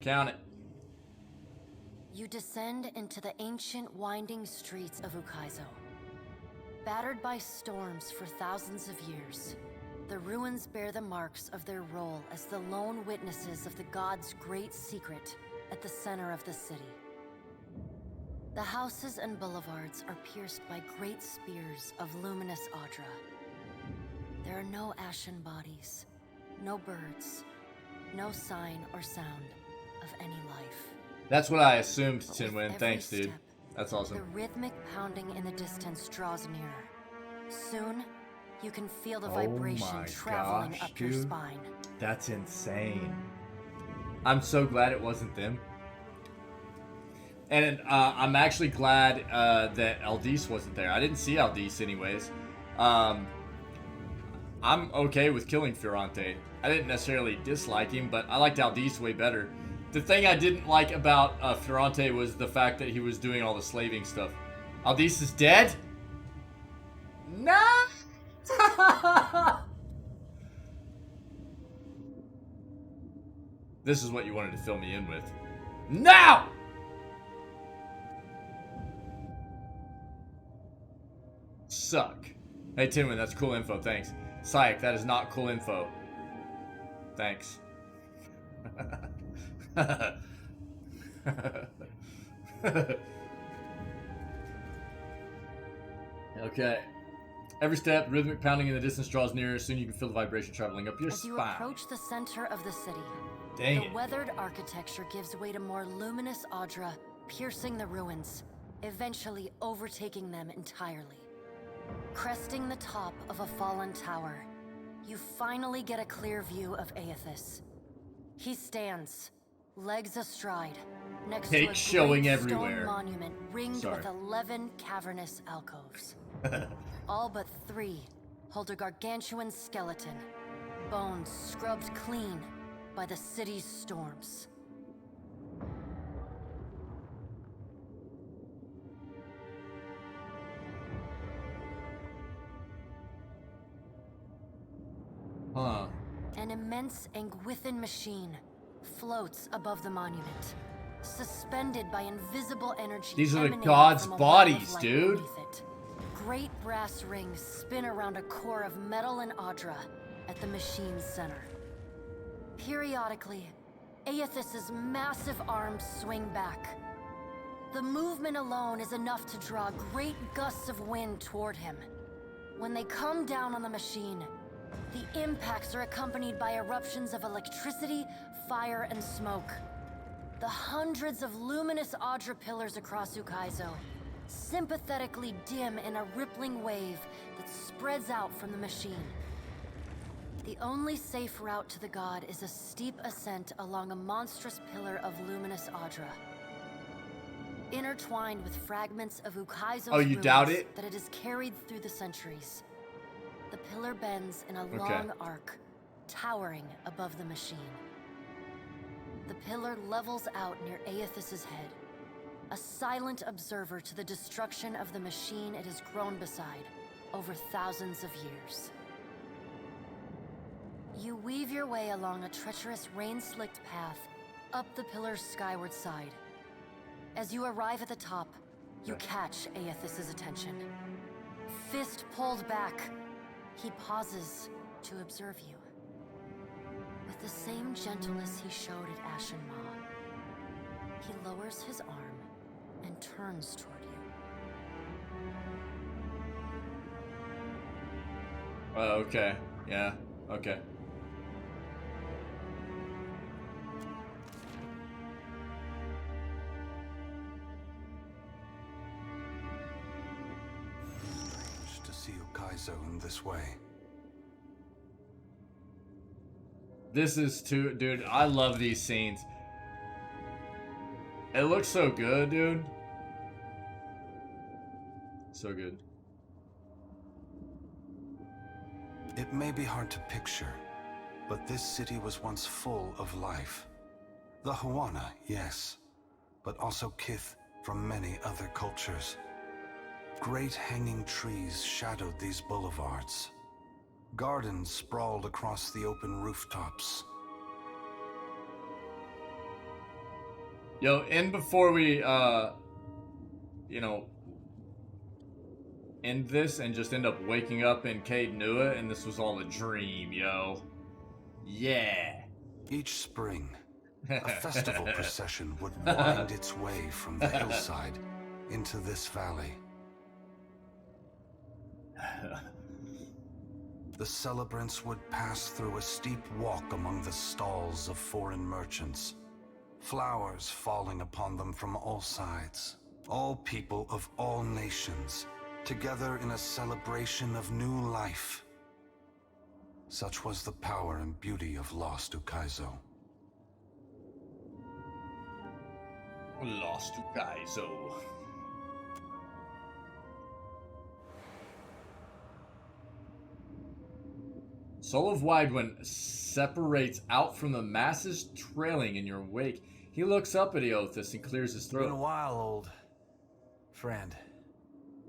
Count it. You descend into the ancient winding streets of Ukaizo. Battered by storms for thousands of years, the ruins bear the marks of their role as the lone witnesses of the god's great secret at the center of the city. The houses and boulevards are pierced by great spears of luminous Audra. There are no ashen bodies, no birds, no sign or sound of any life. That's what I assumed, Tinwin. Thanks, dude. That's awesome. The rhythmic pounding in the distance draws nearer. Soon, you can feel the vibration traveling up your spine. That's insane. I'm so glad it wasn't them. And I'm actually glad that Aldis wasn't there. I didn't see Aldis anyways. I'm okay with killing Fiorante. I didn't necessarily dislike him, but I liked Aldis way better. The thing I didn't like about Fiorante was the fact that he was doing all the slaving stuff. Aldis is dead? No! This is what you wanted to fill me in with. Now! Suck. Hey, Tinwin, that's cool info, thanks. Psych, that is not cool info. Thanks. Okay. Every step, rhythmic pounding in the distance draws nearer. Soon you can feel the vibration traveling up your spine. As you approach the center of the city, the weathered architecture gives way to more luminous Audra, piercing the ruins, eventually overtaking them entirely. Cresting the top of a fallen tower, you finally get a clear view of Eothas. He stands, legs astride, next to a great stone monument ringed with 11 cavernous alcoves. All but 3 hold a gargantuan skeleton, bones scrubbed clean by the city's storms. Huh. An immense Angwithan machine floats above the monument, suspended by invisible energy. These are the gods' bodies, dude. Great brass rings spin around a core of metal and Audra at the machine's center. Periodically, Eothas' massive arms swing back. The movement alone is enough to draw great gusts of wind toward him. When they come down on the machine, the impacts are accompanied by eruptions of electricity, fire, and smoke. The hundreds of luminous Audra pillars across Ukaizo sympathetically dim in a rippling wave that spreads out from the machine. The only safe route to the god is a steep ascent along a monstrous pillar of luminous Audra, intertwined with fragments of Ukaizo's ruins that it has carried through the centuries. The pillar bends in a long arc, towering above the machine. The pillar levels out near Eothas' head, a silent observer to the destruction of the machine it has grown beside over thousands of years. You weave your way along a treacherous rain-slicked path up the pillar's skyward side. As you arrive at the top, you catch Eothas' attention. Fist pulled back, he pauses to observe you. With the same gentleness he showed at Ashen Maw, he lowers his arm and turns toward you. Okay. Yeah. Okay. Strange to see Ukaizo in this way. This is too... Dude, I love these scenes. It looks so good, dude. So good. It may be hard to picture, but this city was once full of life. The Huana, yes, but also kith from many other cultures. Great hanging trees shadowed these boulevards. Gardens sprawled across the open rooftops. Yo, and before we, you know, end this and just end up waking up in Caed Nua and this was all a dream, yo. Yeah. Each spring, a festival procession would wind its way from the hillside into this valley. The celebrants would pass through a steep walk among the stalls of foreign merchants, flowers falling upon them from all sides. All people of all nations, together in a celebration of new life. Such was the power and beauty of lost Ukaizo. Lost Ukaizo. Soul of Widewind separates out from the masses trailing in your wake. He looks up at Eothas and clears his throat. Been a while, old friend.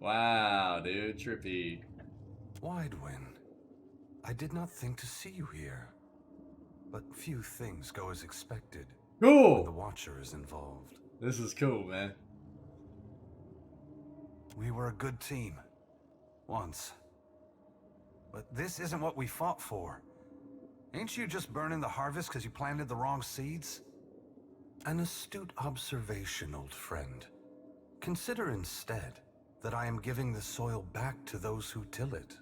Wow, dude, trippy. Widewind, I did not think to see you here. But few things go as expected when the Cool. Watcher is involved. This is cool, man. We were a good team. Once. But this isn't what we fought for. Ain't you just burning the harvest because you planted the wrong seeds? An astute observation, old friend. Consider instead that I am giving the soil back to those who till it.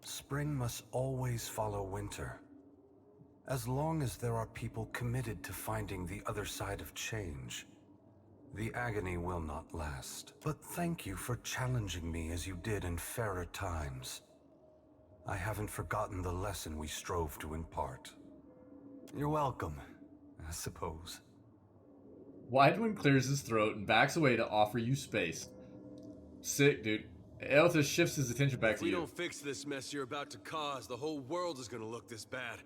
Spring must always follow winter. As long as there are people committed to finding the other side of change, the agony will not last. But thank you for challenging me as you did in fairer times. I haven't forgotten the lesson we strove to impart. You're welcome, I suppose. Widewind clears his throat and backs away to offer you space. Sick, dude. Eothas shifts his attention back If to we you. don't fix this mess you're about to cause, the whole world is gonna look this bad.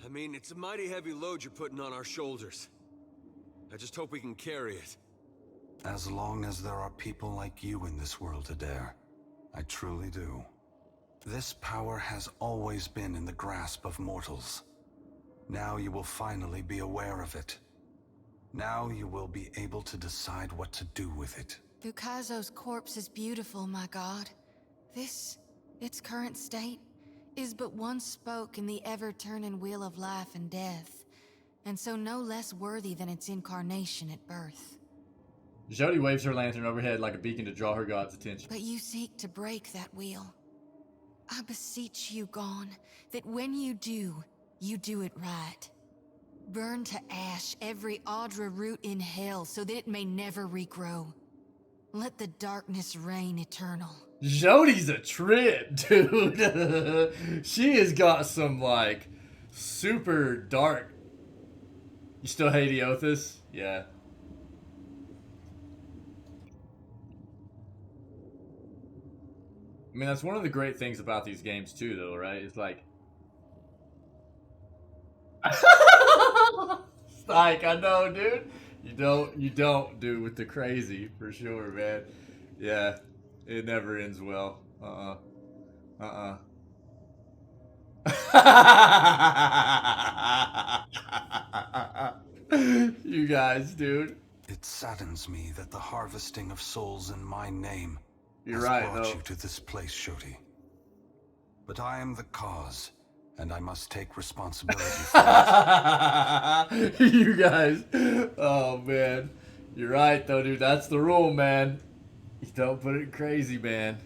I mean, it's a mighty heavy load you're putting on our shoulders. I just hope we can carry it. As long as there are people like you in this world, Adair, I truly do. This power has always been in the grasp of mortals. Now you will finally be aware of it. Now you will be able to decide what to do with it. Ukaizo's corpse is beautiful, my god. This, its current state, is but one spoke in the ever-turning wheel of life and death, and so no less worthy than its incarnation at birth. Jody waves her lantern overhead like a beacon to draw her god's attention. But you seek to break that wheel. I beseech you, Gone, that when you do it right. Burn to ash every Audra root in hell so that it may never regrow. Let the darkness reign eternal. Jody's a trip, dude. She has got some, like, super dark. You still hate Eothas? Yeah. I mean, that's one of the great things about these games, too, though, right? It's like... Like, I know, dude. You don't do with the crazy, for sure, man. Yeah, it never ends well. You guys, dude. It saddens me that the harvesting of souls in my name You're has right, brought though. you to this place, Shoti. But I am the cause, and I must take responsibility for it. You guys. Oh, man. You're right, though, dude. That's the rule, man. You don't put it crazy, man.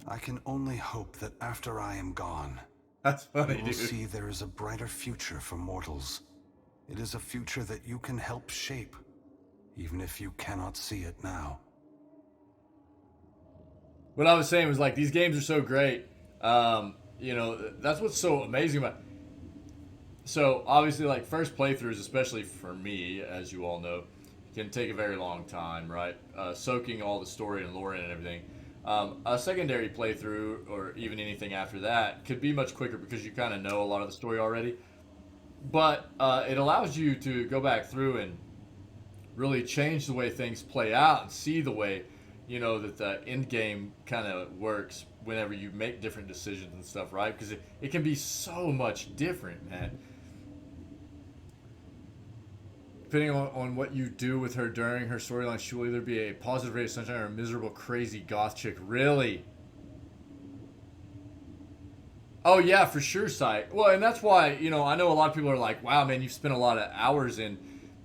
I can only hope that after I am gone, That's funny, you will dude. see there is a brighter future for mortals. It is a future that you can help shape, even if you cannot see it now. What I was saying was, like, these games are so great. You know, that's what's so amazing about. So obviously, like, first playthroughs, especially for me, as you all know, can take a very long time, right? Soaking all the story and lore in and everything. A secondary playthrough, or even anything after that, could be much quicker because you kind of know a lot of the story already. But it allows you to go back through and really change the way things play out and see the way, you know, that the end game kind of works whenever you make different decisions and stuff, right? Because it can be so much different, man. Depending on what you do with her during her storyline, she will either be a positive ray of sunshine or a miserable, crazy goth chick. Really? Oh, yeah, for sure, Sai. Well, and that's why, you know, I know a lot of people are like, wow, man, you've spent a lot of hours in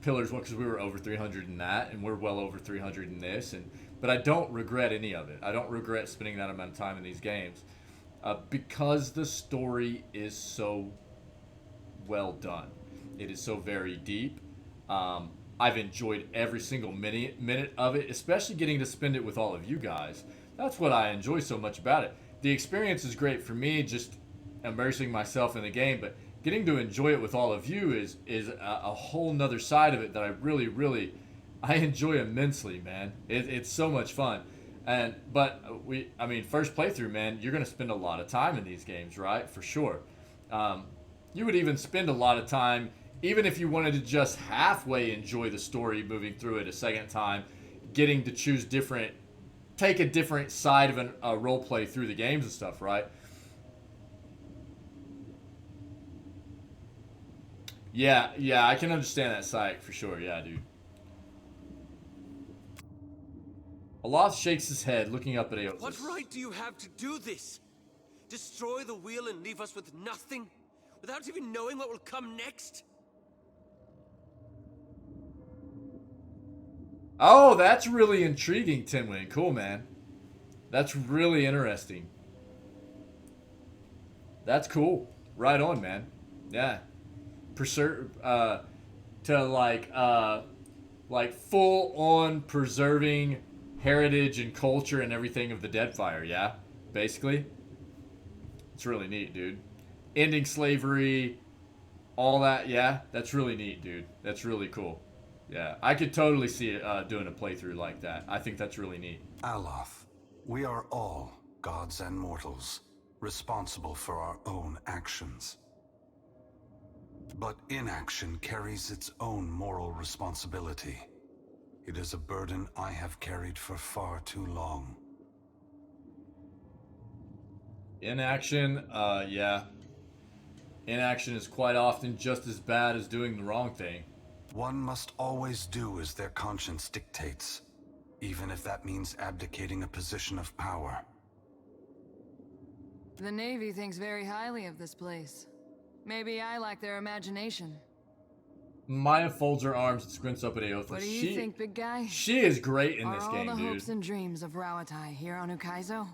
Pillars 1 because we were over 300 in that, and we're well over 300 in this. But I don't regret any of it. I don't regret spending that amount of time in these games because the story is so well done. It is so very deep. I've enjoyed every single minute of it, especially getting to spend it with all of you guys. That's what I enjoy so much about it. The experience is great for me, just immersing myself in the game, but getting to enjoy it with all of you is a whole nother side of it that I really I enjoy immensely, man. It's so much fun. But first playthrough, man, you're gonna spend a lot of time in these games, right? For sure. You would even spend a lot of time, even if you wanted to just halfway enjoy the story moving through it a second time, getting to choose take a different side of a role play through the games and stuff, right? Yeah, I can understand that side for sure. Yeah, dude. Eothas shakes his head, looking up at Eothas. What right do you have to do this? Destroy the wheel and leave us with nothing? Without even knowing what will come next? Oh, that's really intriguing, Tinwin. Cool, man. That's really interesting. That's cool. Right on, man. Yeah. Like full on preserving heritage and culture and everything of the Deadfire, yeah? Basically. It's really neat, dude. Ending slavery, all that, yeah? That's really neat, dude. That's really cool. Yeah, I could totally see it doing a playthrough like that. I think that's really neat. Aloth, we are all gods and mortals, responsible for our own actions. But inaction carries its own moral responsibility. It is a burden I have carried for far too long. Inaction, yeah. Inaction is quite often just as bad as doing the wrong thing. One must always do as their conscience dictates, even if that means abdicating a position of power. The Navy thinks very highly of this place. Maybe I lack their imagination. Maya folds her arms and squints up at Eothas. What do you think, big guy? She is great in Are this all game, the dude. hopes and dreams of Rauatai here on Ukaizo?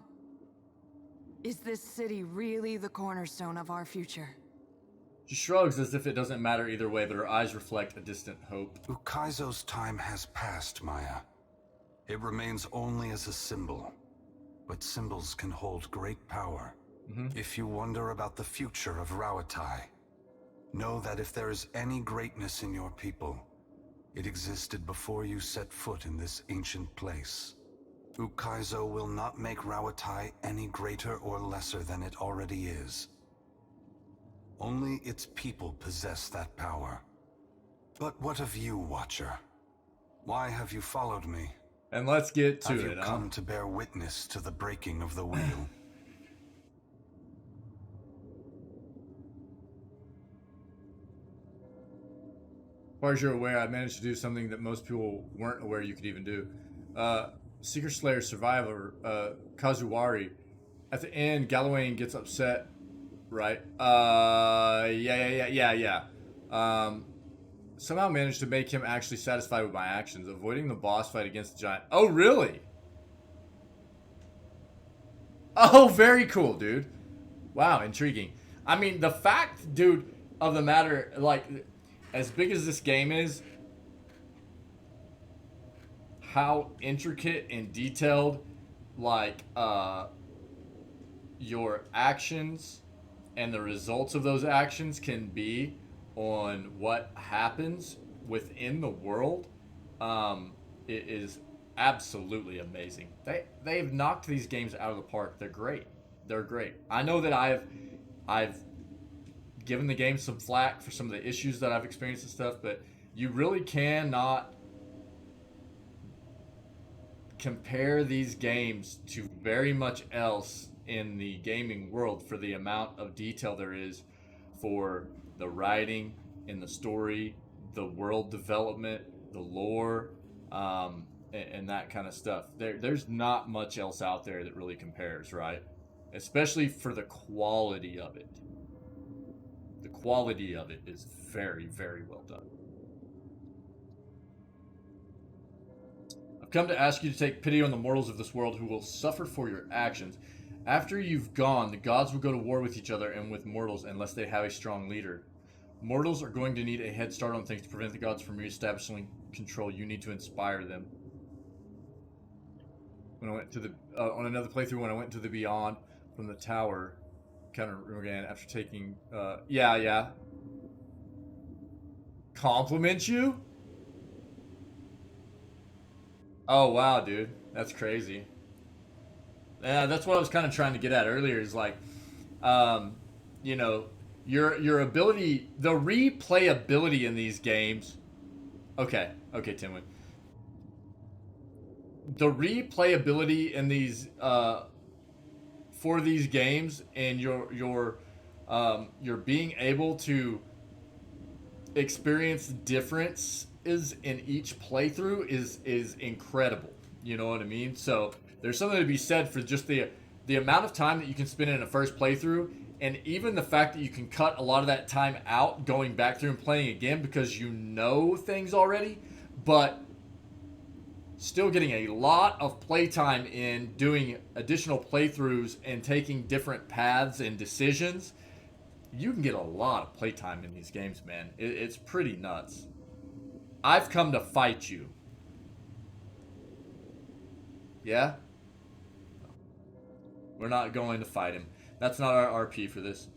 Is this city really the cornerstone of our future? She shrugs as if it doesn't matter either way, but her eyes reflect a distant hope. Ukaizo's time has passed, Maya. It remains only as a symbol, but symbols can hold great power. If you wonder about the future of Rauatai, know that if there is any greatness in your people, it existed before you set foot in this ancient place. Ukaizo will not make Rauatai any greater or lesser than it already is. Only its people possess that power. But what of you, Watcher? Why have you followed me? And let's get to Have it, you come to bear witness to the breaking of the wheel? As far as you're aware, I managed to do something that most people weren't aware you could even do. Seeker Slayer survivor, Kazuwari. At the end, Gallowayne gets upset, right? Yeah. Somehow managed to make him actually satisfied with my actions, avoiding the boss fight against the giant. Oh, really? Oh, very cool, dude. Wow, intriguing. I mean, the fact, dude, of the matter, like, as big as this game is, how intricate and detailed, like, your actions and the results of those actions can be on what happens within the world, it is absolutely amazing. They've knocked these games out of the park. They're great. They're great. I know that I've given the game some flack for some of the issues that I've experienced and stuff, but you really cannot compare these games to very much else in the gaming world for the amount of detail there is for the writing in the story, the world development, the lore, and that kind of stuff. There's not much else out there that really compares, right? Especially for the quality of it. The quality of it is very, very well done. I've come to ask you to take pity on the mortals of this world who will suffer for your actions. After you've gone, the gods will go to war with each other and with mortals unless they have a strong leader. Mortals are going to need a head start on things to prevent the gods from reestablishing control. You need to inspire them. When I went to the on another playthrough, when I went to the Beyond from the tower, kind of again after taking yeah. Compliment you? Oh wow, dude, that's crazy. Yeah, that's what I was kind of trying to get at earlier. Is like, you know, your ability, the replayability in these games. Okay, Timwin. The replayability in these for these games and your being able to experience differences in each playthrough is incredible. You know what I mean? So there's something to be said for just the amount of time that you can spend in a first playthrough, and even the fact that you can cut a lot of that time out going back through and playing again because you know things already, but still getting a lot of playtime in doing additional playthroughs and taking different paths and decisions. You can get a lot of playtime in these games, man. It's pretty nuts. I've come to fight you. Yeah? We're not going to fight him. That's not our RP for this.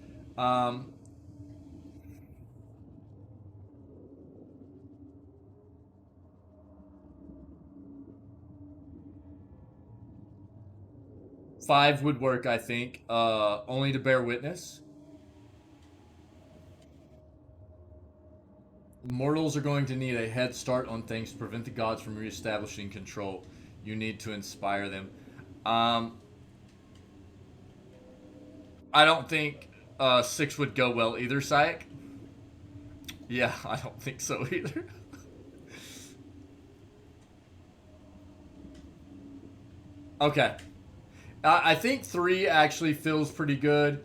5 would work, I think. Only to bear witness. Mortals are going to need a head start on things to prevent the gods from reestablishing control. You need to inspire them. I don't think 6 would go well either, Syek. Yeah, I don't think so either. Okay. I think 3 actually feels pretty good.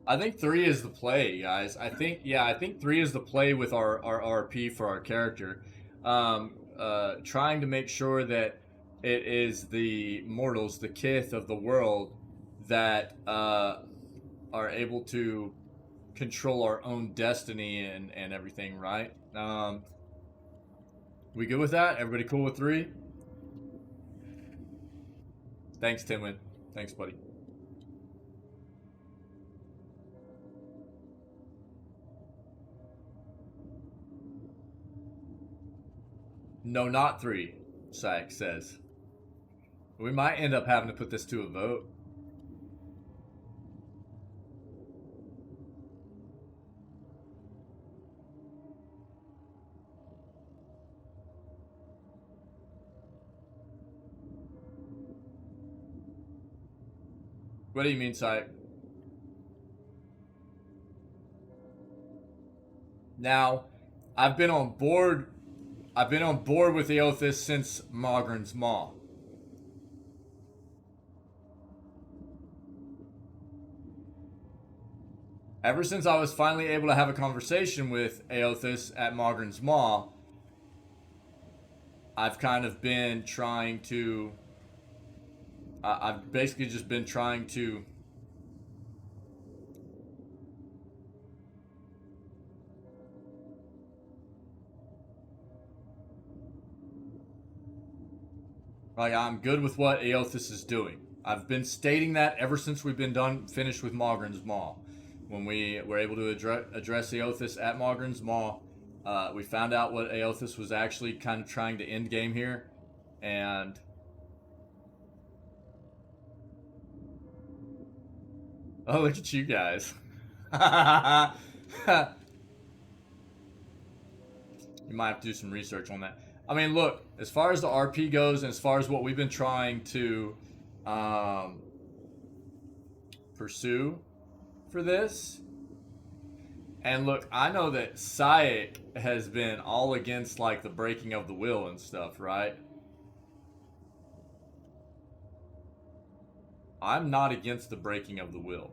I think 3 is the play, guys. I think 3 is the play with our RP for our character. Trying to make sure that it is the mortals, the kith of the world, that are able to control our own destiny and everything, right? We good with that? Everybody cool with 3? Thanks, Timwin. Thanks, buddy. No, not 3, Syke says. We might end up having to put this to a vote. What do you mean, Syke? Now, I've been on board with Eothas since Mogren's Maw. Ever since I was finally able to have a conversation with Eothas at Mogren's Maw, I've kind of been trying to... I've basically just been trying to... Like, I'm good with what Eothas is doing. I've been stating that ever since we've been finished with Mogren's Maw. When we were able to address Eothas at Mogren's Maw, we found out what Eothas was actually kind of trying to end game here. And oh, look at you guys. You might have to do some research on that. I mean, look, as far as the RP goes, and as far as what we've been trying to pursue for this, and look, I know that Syek has been all against like the breaking of the will and stuff, right? I'm not against the breaking of the will.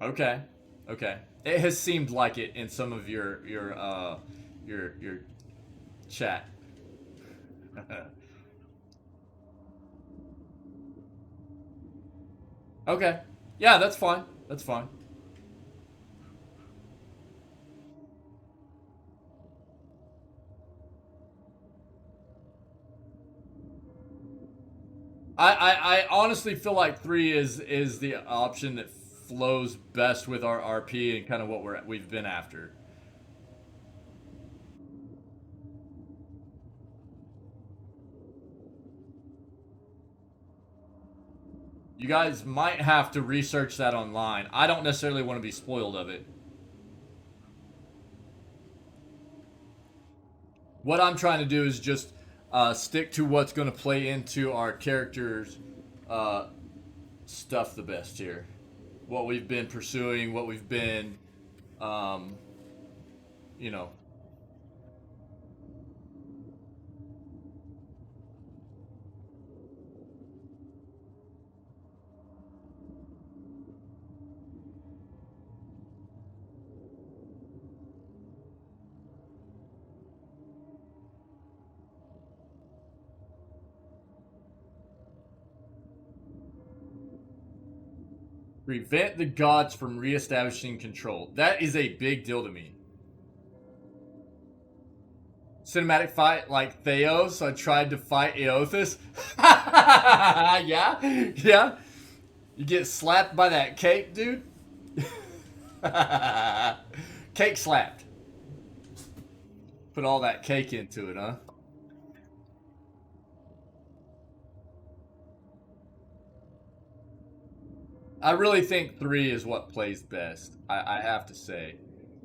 Okay, okay. It has seemed like it in some of your chat. Okay, yeah, that's fine. That's fine. I honestly feel like 3 is the option that flows best with our RP and kind of what we've been after. You guys might have to research that online. I don't necessarily want to be spoiled of it. What I'm trying to do is just stick to what's going to play into our characters' stuff the best here. What we've been pursuing, what we've been, you know. Prevent the gods from reestablishing control. That is a big deal to me. Cinematic fight like Theos. I tried to fight Eothas. Yeah? Yeah? You get slapped by that cake, dude? Cake slapped. Put all that cake into it, huh? I really think 3 is what plays best. I have to say,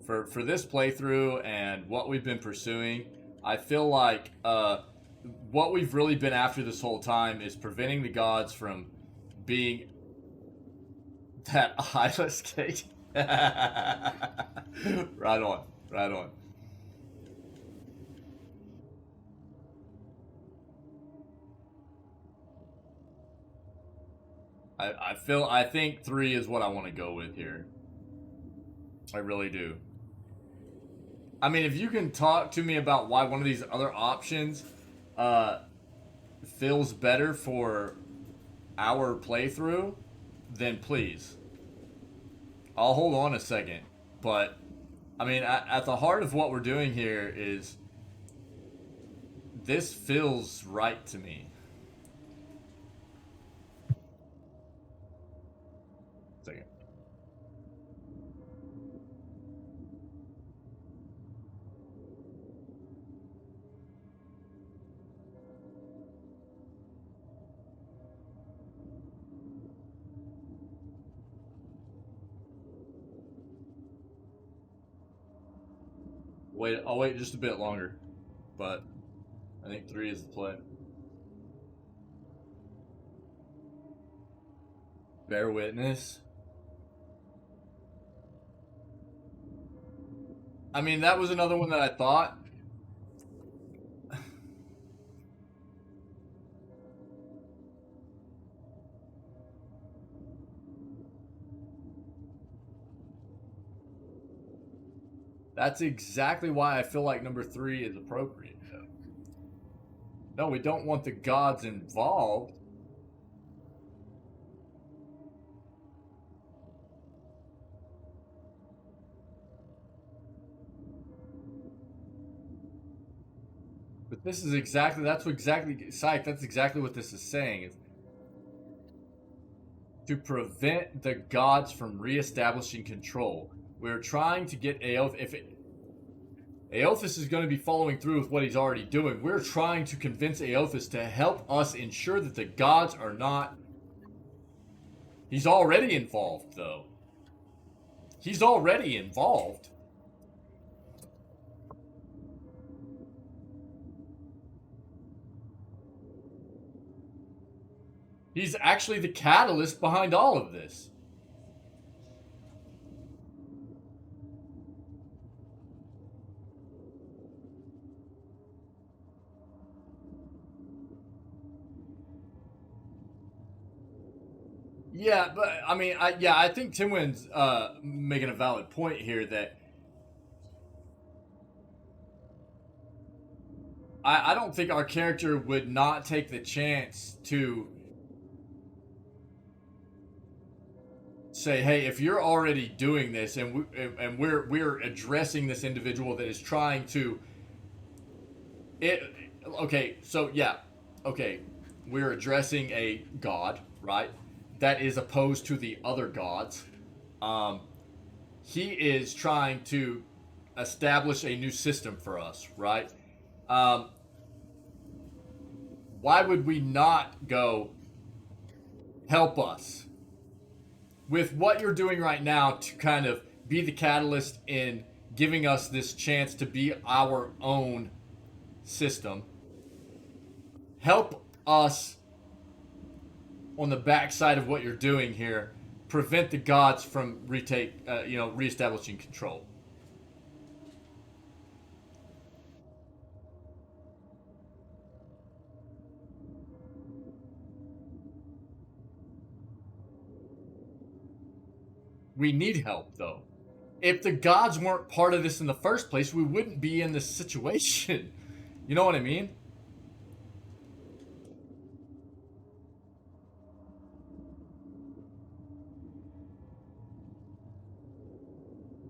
for this playthrough and what we've been pursuing, I feel like what we've really been after this whole time is preventing the gods from being that eyeless cake. Right on, right on. I think 3 is what I want to go with here. I really do. I mean, if you can talk to me about why one of these other options feels better for our playthrough, then please. I'll hold on a second. But, I mean, at the heart of what we're doing here is this feels right to me. Second. Wait, I'll wait just a bit longer, but I think 3 is the play. Bear witness. I mean, that was another one that I thought. That's exactly why I feel like number 3 is appropriate. No, we don't want the gods involved. But this is exactly, Psych, that's exactly what this is saying. Is to prevent the gods from reestablishing control. We're trying to get Eothas. Eothas is going to be following through with what he's already doing. We're trying to convince Eothas to help us ensure that the gods are not... He's already involved, though. He's already involved. He's actually the catalyst behind all of this. Yeah, but I mean, I think Timwin's making a valid point here that I don't think our character would not take the chance to say, hey, if you're already doing this and we're addressing this individual that is trying to okay, so yeah, okay, we're addressing a god, right? That is opposed to the other gods. He is trying to establish a new system for us, right? Why would we not go help us with what you're doing right now to kind of be the catalyst in giving us this chance to be our own system? Help us on the backside of what you're doing here, prevent the gods from reestablishing control. We need help, though. If the gods weren't part of this in the first place, we wouldn't be in this situation. You know what I mean?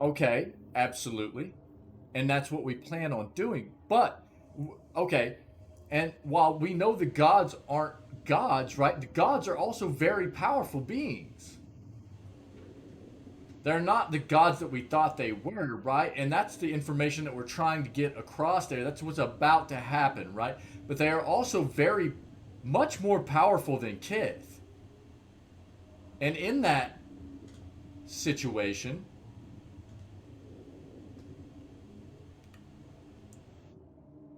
Okay, absolutely. And that's what we plan on doing. But, okay, and while we know the gods aren't gods, right? The gods are also very powerful beings. They're not the gods that we thought they were, right? And that's the information that we're trying to get across there. That's what's about to happen, right? But they are also very much more powerful than Kith. And in that situation,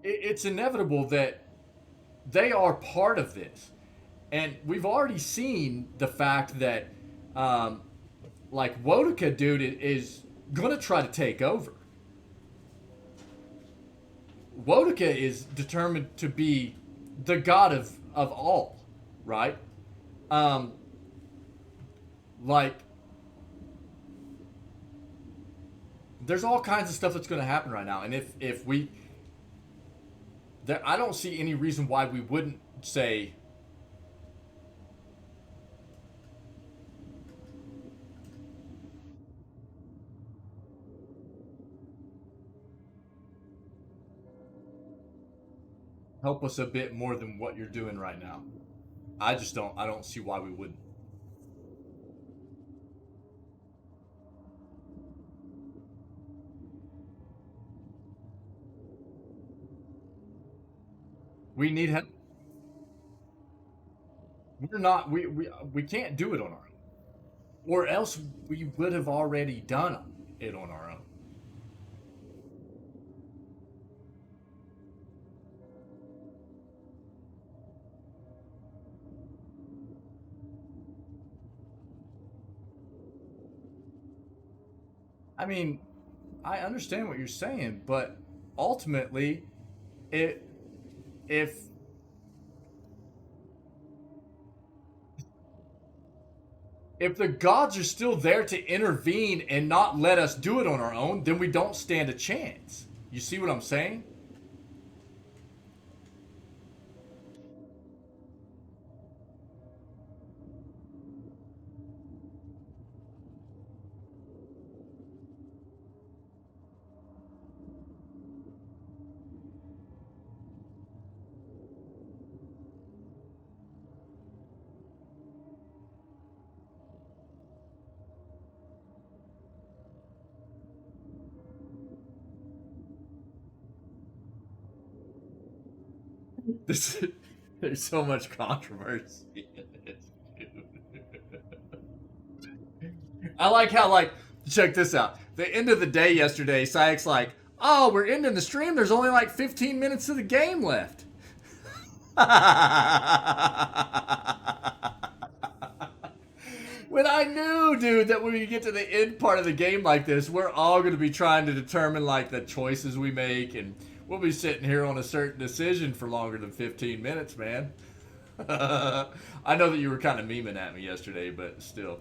it's inevitable that they are part of this. And we've already seen the fact that like Wodaka dude is gonna try to take over. Wodaka is determined to be the god of all, right? Like there's all kinds of stuff that's gonna happen right now, and if we there, I don't see any reason why we wouldn't say help us a bit more than what you're doing right now. I don't see why we wouldn't. We need help. We're not we can't do it on our own. Or else we would have already done it on our own. I mean, I understand what you're saying, but ultimately, if the gods are still there to intervene and not let us do it on our own, then we don't stand a chance. You see what I'm saying? This, there's so much controversy in this, dude. I like how, like, check this out. The end of the day yesterday, Sayek's like, oh, we're ending the stream. There's only like 15 minutes of the game left. When I knew, dude, that when we get to the end part of the game like this, we're all going to be trying to determine, like, the choices we make, and we'll be sitting here on a certain decision for longer than 15 minutes, man. I know that you were kind of memeing at me yesterday, but still.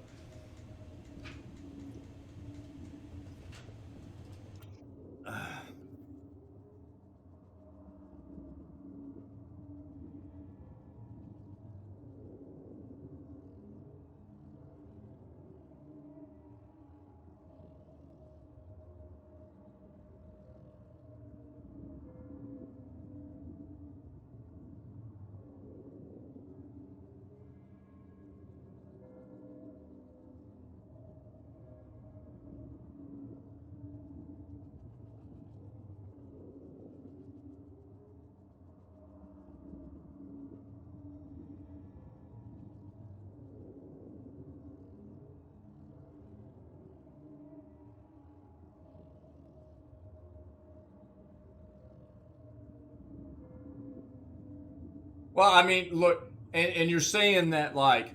Well, I mean, look, and you're saying that, like,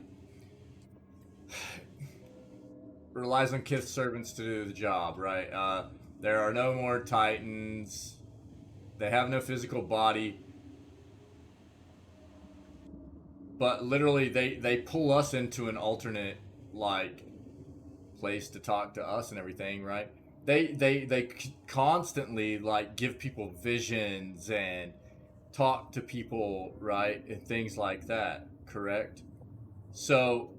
relies on Kith's servants to do the job, right? There are no more Titans. They have no physical body. But literally, they pull us into an alternate, like, place to talk to us and everything, right? They constantly, like, give people visions and talk to people, right? And things like that, correct? So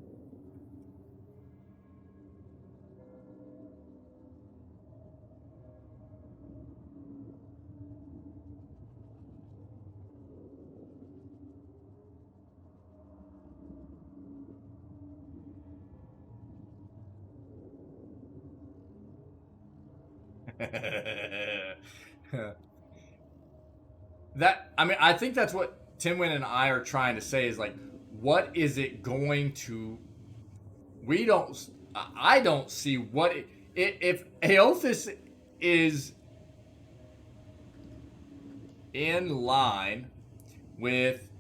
that, I mean, I think that's what Timwin and I are trying to say is, like, what is it going to? We don't. I don't see what if Eothas is in line with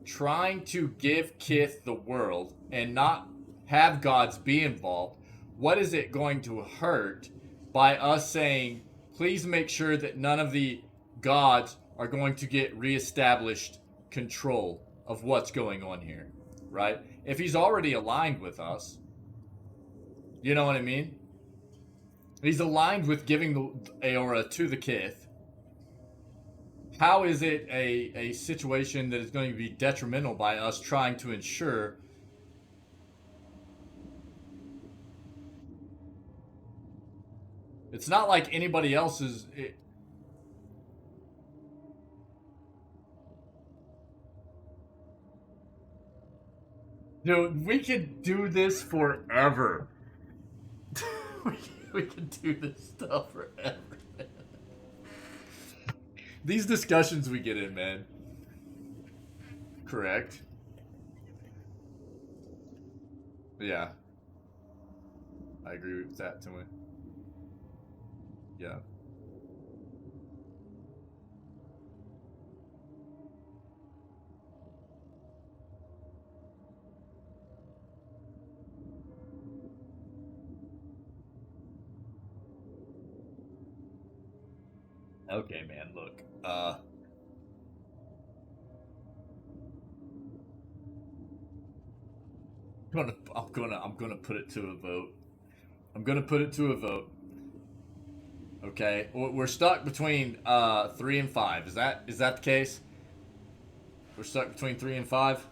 trying to give Kith the world and not have gods be involved. What is it going to hurt by us saying, please make sure that none of the gods are going to get reestablished control of what's going on here, right? If he's already aligned with us, you know what I mean? He's aligned with giving the Aora to the Kith. How is it a situation that is going to be detrimental by us trying to ensure it's not like anybody else's dude, we could do this forever. we could do this stuff forever. These discussions we get in, man. Correct. Yeah. I agree with that, Timmy. Yeah. Okay, man, look. I'm gonna put it to a vote. I'm gonna put it to a vote. Okay, we're stuck between 3 and 5. Is that the case? We're stuck between 3 and 5.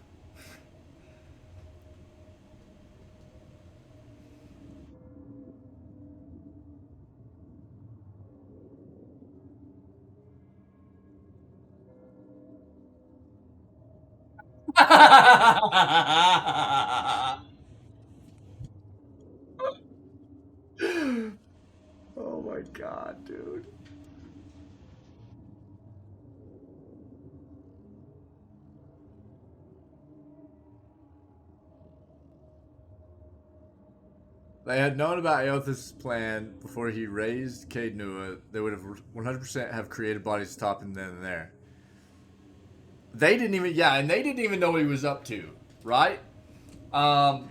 Oh my god, dude. they had known about Eothas' plan before he raised Caed Nua, they would have 100% have created bodies to top him then and there. They didn't even, yeah, and they didn't even know what he was up to, right? And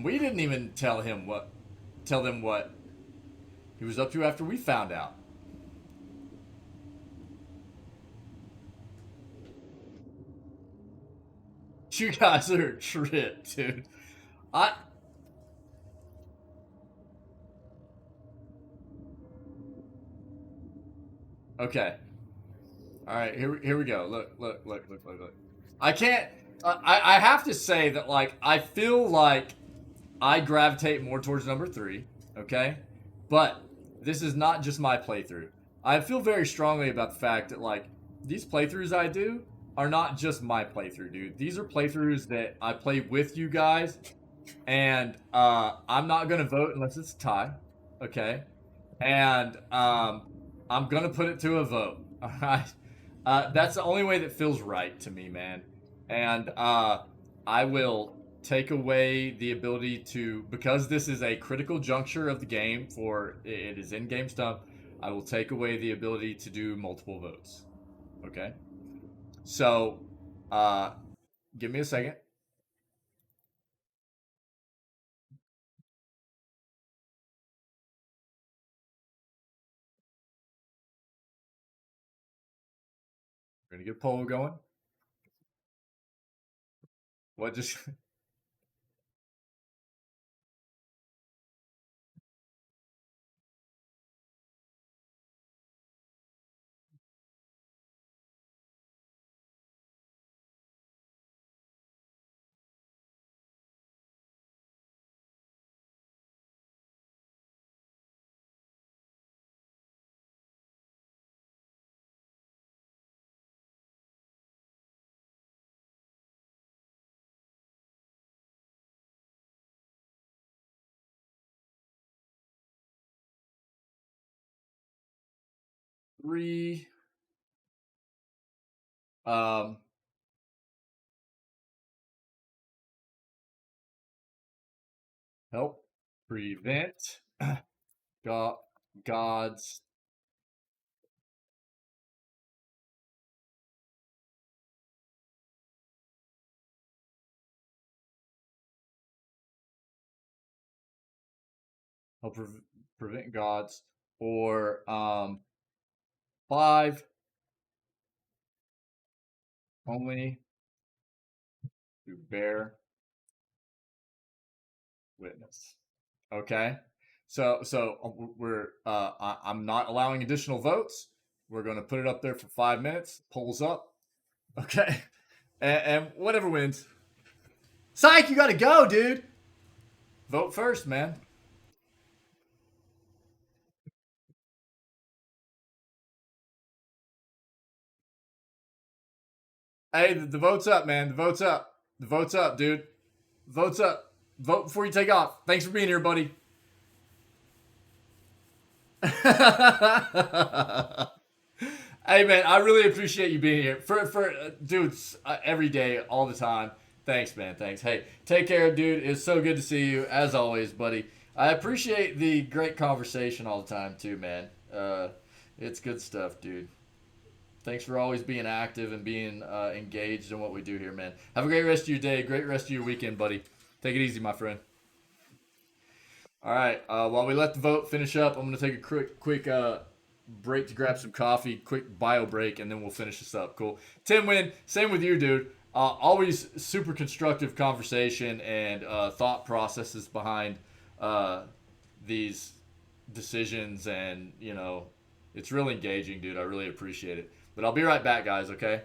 we didn't even tell them what he was up to after we found out. You guys are a trip, dude. I okay. All right, here we go. Look. I can't. I have to say that like I feel like I gravitate more towards number three. Okay, but this is not just my playthrough. I feel very strongly about the fact that like these playthroughs I do are not just my playthrough, dude. These are playthroughs that I play with you guys, and I'm not gonna vote unless it's a tie. Okay, and I'm gonna put it to a vote. All right, that's the only way that feels right to me, man. And I will take away the ability to, because this is a critical juncture of the game for it is in-game stuff. I will take away the ability to do multiple votes. Okay, so give me a second. We're gonna get a poll going. What just three? Um, help prevent God, God's help prevent God's or five only to bear witness. Okay, so we're I'm not allowing additional votes. We're going to put it up there for 5 minutes. Polls up. Okay, and whatever wins. Psych, you got to go, dude. Vote first, man. Hey, the vote's up, man. The vote's up. The vote's up, dude. Vote's up. Vote before you take off. Thanks for being here, buddy. Hey man, I really appreciate you being here for dudes every day, all the time. Thanks, man. Thanks. Hey, take care, dude. It's so good to see you as always, buddy. I appreciate the great conversation all the time too, man. It's good stuff, dude. Thanks for always being active and being engaged in what we do here, man. Have a great rest of your day. Great rest of your weekend, buddy. Take it easy, my friend. All right. While we let the vote finish up, I'm going to take a quick break to grab some coffee, quick bio break, and then we'll finish this up. Cool. Tim Win, same with you, dude. Always super constructive conversation and thought processes behind these decisions, and it's really engaging, dude. I really appreciate it. But I'll be right back, guys. Okay.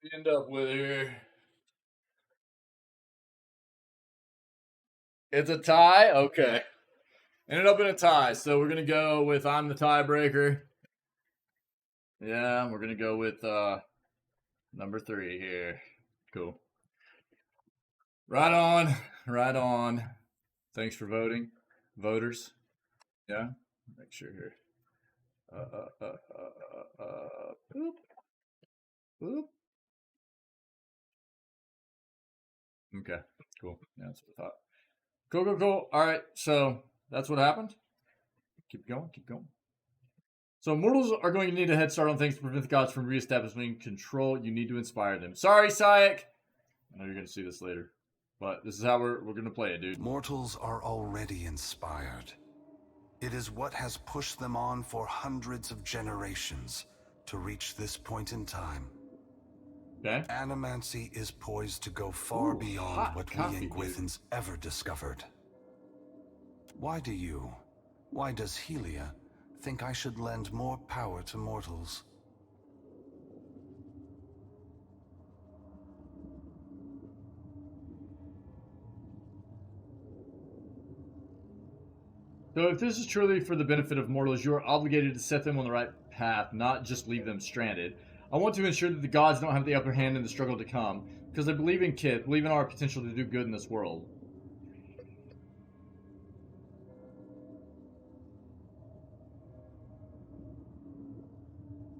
we end up with here? It's a tie? Okay. Ended up in a tie, so we're gonna go with I'm the tiebreaker. Yeah, we're gonna go with number 3 here. Cool. Right on, right on. Thanks for voting, voters. Yeah, make sure here. Boop, boop. Okay, cool. Yeah, that's what I thought. Cool, cool, cool. All right, so that's what happened. Keep going, keep going. So mortals are going to need a head start on things to prevent the gods from reestablishing control. You need to inspire them. Sorry, Sayek. I know you're going to see this later, but this is how we're going to play it, dude. Mortals are already inspired. It is what has pushed them on for hundreds of generations to reach this point in time. Okay. Animancy is poised to go far beyond what we Eothas ever discovered. Why does Helia think I should lend more power to mortals? So if this is truly for the benefit of mortals, you are obligated to set them on the right path, not just leave them stranded. I want to ensure that the gods don't have the upper hand in the struggle to come, because I believe in Kith, believe in our potential to do good in this world.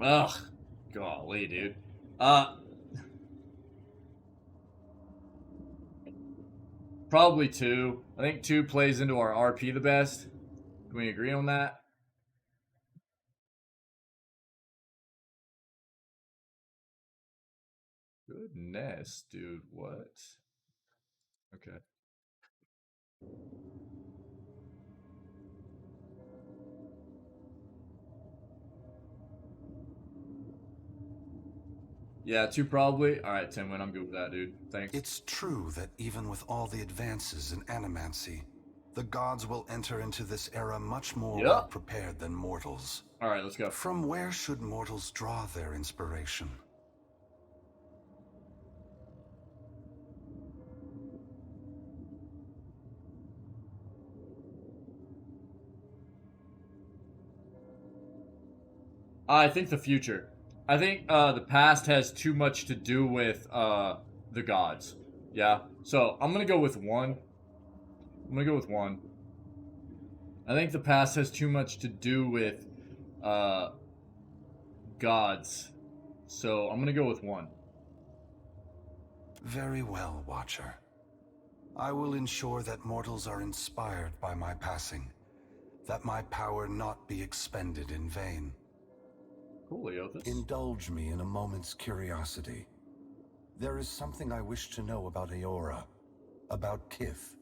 Ugh. Golly, dude. Probably 2. I think 2 plays into our RP the best. Can we agree on that? Goodness, dude, what? Okay. Yeah, 2 probably. Alright, 10 win. I'm good with that, dude. Thanks. It's true that even with all the advances in animancy, the gods will enter into this era much more well prepared than mortals. Alright, let's go. From where should mortals draw their inspiration? I think the future. I think the past has too much to do with the gods. Yeah. So I'm gonna go with 1. I'm gonna go with 1. I think the past has too much to do with gods. So I'm gonna go with 1. Very well, Watcher. I will ensure that mortals are inspired by my passing, that my power not be expended in vain. Cool, Eothas. Indulge me in a moment's curiosity. There is something I wish to know about Eora, about Kith,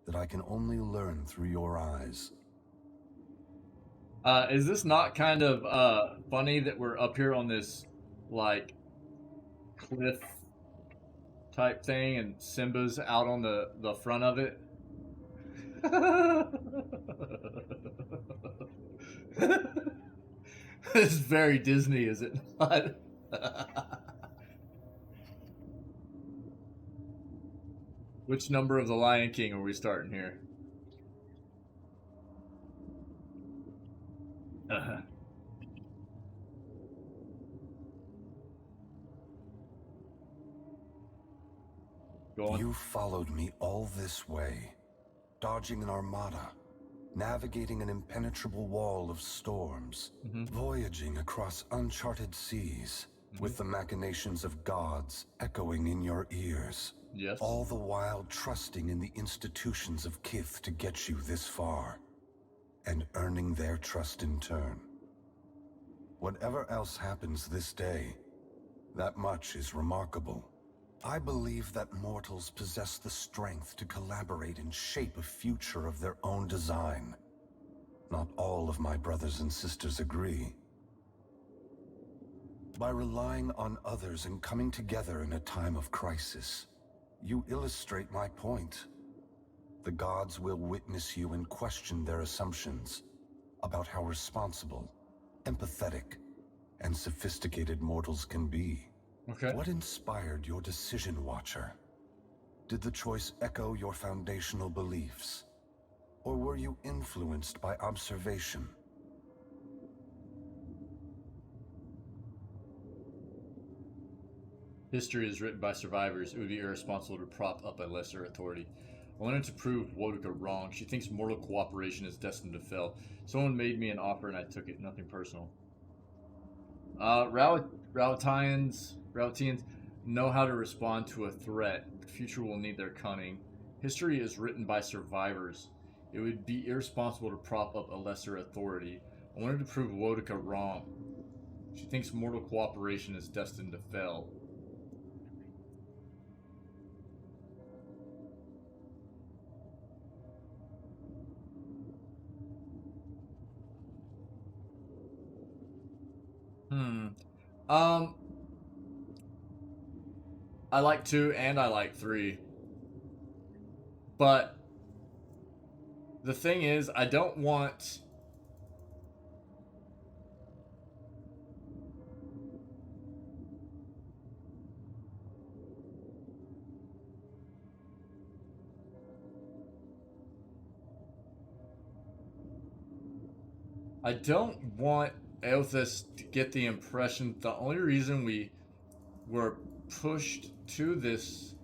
that I can only learn through your eyes. Is this not kind of funny that we're up here on this, like, cliff type thing and Simba's out on the front of it? It's very Disney, is it not? Which number of the Lion King are we starting here? Go on. You followed me all this way, dodging an armada, navigating an impenetrable wall of storms, voyaging across uncharted seas, with the machinations of gods echoing in your ears. Yes. All the while trusting in the institutions of Kith to get you this far, and earning their trust in turn. Whatever else happens this day, that much is remarkable. I believe that mortals possess the strength to collaborate and shape a future of their own design. Not all of my brothers and sisters agree. By relying on others and coming together in a time of crisis, you illustrate my point. The gods will witness you and question their assumptions about how responsible, empathetic, and sophisticated mortals can be. Okay. What inspired your decision, Watcher? Did the choice echo your foundational beliefs? Or were you influenced by observation? History is written by survivors. It would be irresponsible to prop up a lesser authority. I wanted to prove Wodika wrong. She thinks mortal cooperation is destined to fail. Someone made me an offer and I took it. Nothing personal. Rautians know how to respond to a threat. The future will need their cunning. History is written by survivors. It would be irresponsible to prop up a lesser authority. I wanted to prove Wodika wrong. She thinks mortal cooperation is destined to fail. I like 2 and I like 3. But the thing is, I don't want... I don't want Eothas to get the impression the only reason we were pushed to this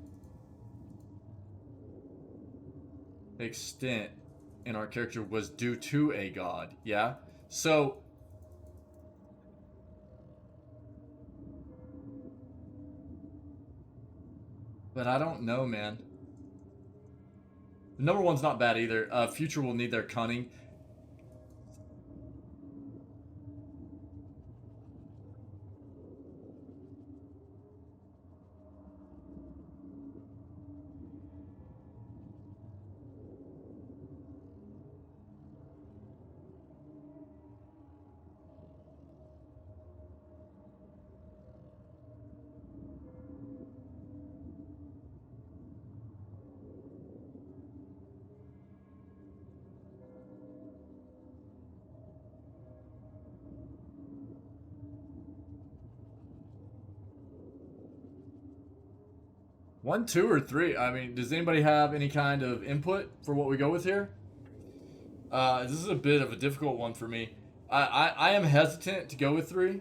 extent in our character was due to a god, yeah? So but I don't know, man. Number 1's not bad either. Future will need their cunning. One, 2, or 3? I mean, does anybody have any kind of input for what we go with here? This is a bit of a difficult one for me. I am hesitant to go with 3.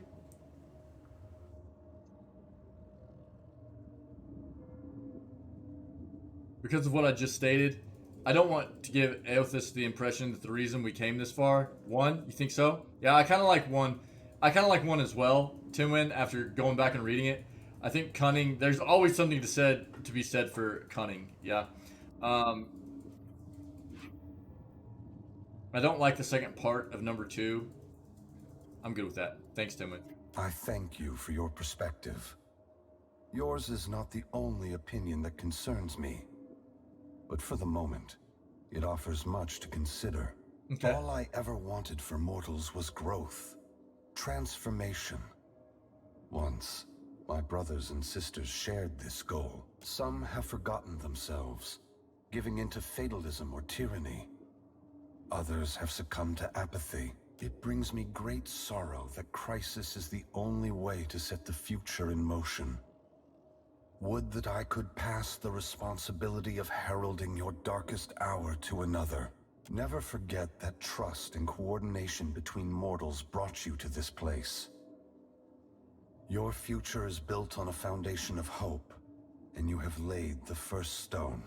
Because of what I just stated. I don't want to give Eothas the impression that the reason we came this far. 1, you think so? Yeah, I kind of like 1. I kind of like 1 as well, Tinwin, after going back and reading it. I think cunning, there's always something to be said for cunning, yeah. I don't like the second part of number 2. I'm good with that. Thanks, Tinwin. I thank you for your perspective. Yours is not the only opinion that concerns me. But for the moment, it offers much to consider. Okay. All I ever wanted for mortals was growth, transformation. Once, my brothers and sisters shared this goal. Some have forgotten themselves, giving into fatalism or tyranny. Others have succumbed to apathy. It brings me great sorrow that crisis is the only way to set the future in motion. Would that I could pass the responsibility of heralding your darkest hour to another. Never forget that trust and coordination between mortals brought you to this place. Your future is built on a foundation of hope, and you have laid the first stone.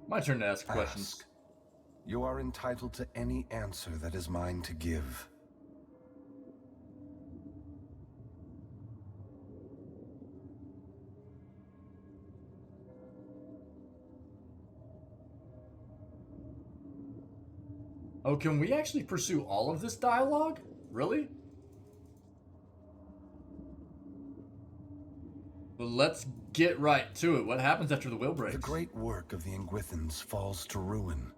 My turn to ask questions. Ask. You are entitled to any answer that is mine to give. Oh, can we actually pursue all of this dialogue? Really? Well, let's get right to it. What happens after the will breaks? The great work of the Eothas falls to ruin.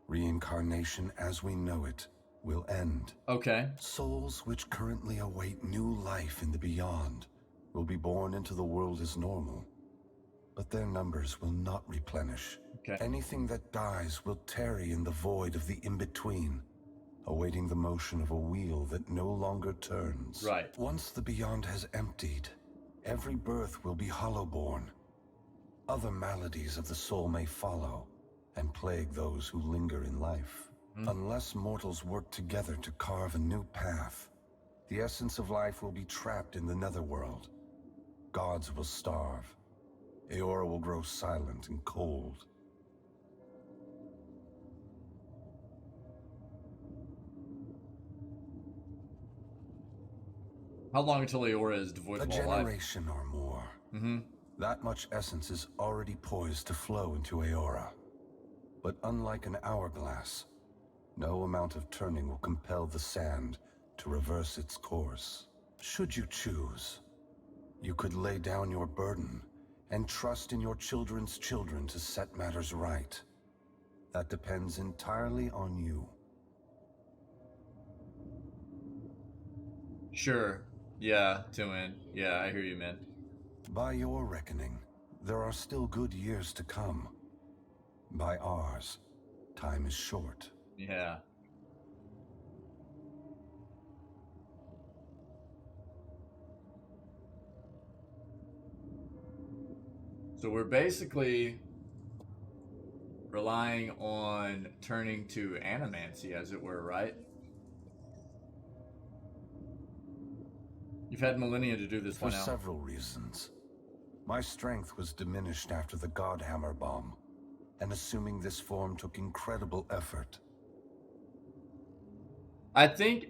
Reincarnation as we know it will end. Okay. Souls which currently await new life in the beyond will be born into the world as normal, but their numbers will not replenish. Okay. Anything that dies will tarry in the void of the in-between, awaiting the motion of a wheel that no longer turns. Right. Once the beyond has emptied, every birth will be hollow-born. Other maladies of the soul may follow and plague those who linger in life. Unless mortals work together to carve a new path, the essence of life will be trapped in the netherworld. Gods will starve. Eora will grow silent and cold. How long until Eora is devoid A of all life? generation or more. That much essence is already poised to flow into Eora. But unlike an hourglass, no amount of turning will compel the sand to reverse its course. Should you choose, you could lay down your burden and trust in your children's children to set matters right. That depends entirely on you. Sure. Yeah, Tillman. Yeah, I hear you, man. By your reckoning, there are still good years to come. By ours, time is short. Yeah. So we're basically relying on turning to animancy, as it were, right? You've had millennia to do this For one now. several reasons. My strength was diminished after the Godhammer bomb, and assuming this form took incredible effort. I think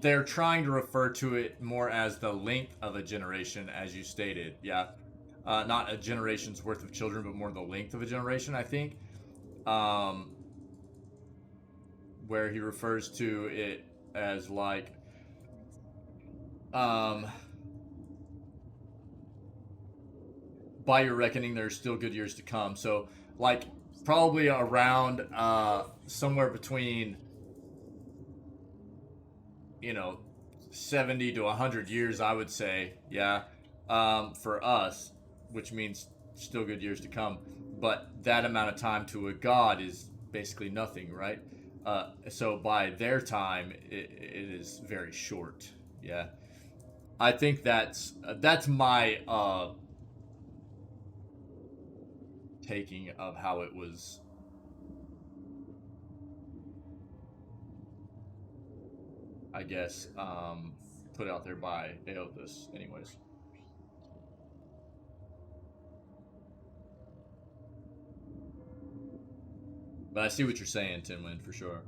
they're trying to refer to it more as the length of a generation, as you stated. Yeah, not a generation's worth of children, but more the length of a generation. I think, where he refers to it as like, by your reckoning, there's still good years to come. So, like, probably around somewhere between, 70 to 100 years, I would say, yeah, for us, which means still good years to come. But that amount of time to a god is basically nothing, right? So by their time, it is very short. Yeah, I think that's my taking of how it was. I guess, put out there by Eothas, anyways. But I see what you're saying, Tinwin, for sure.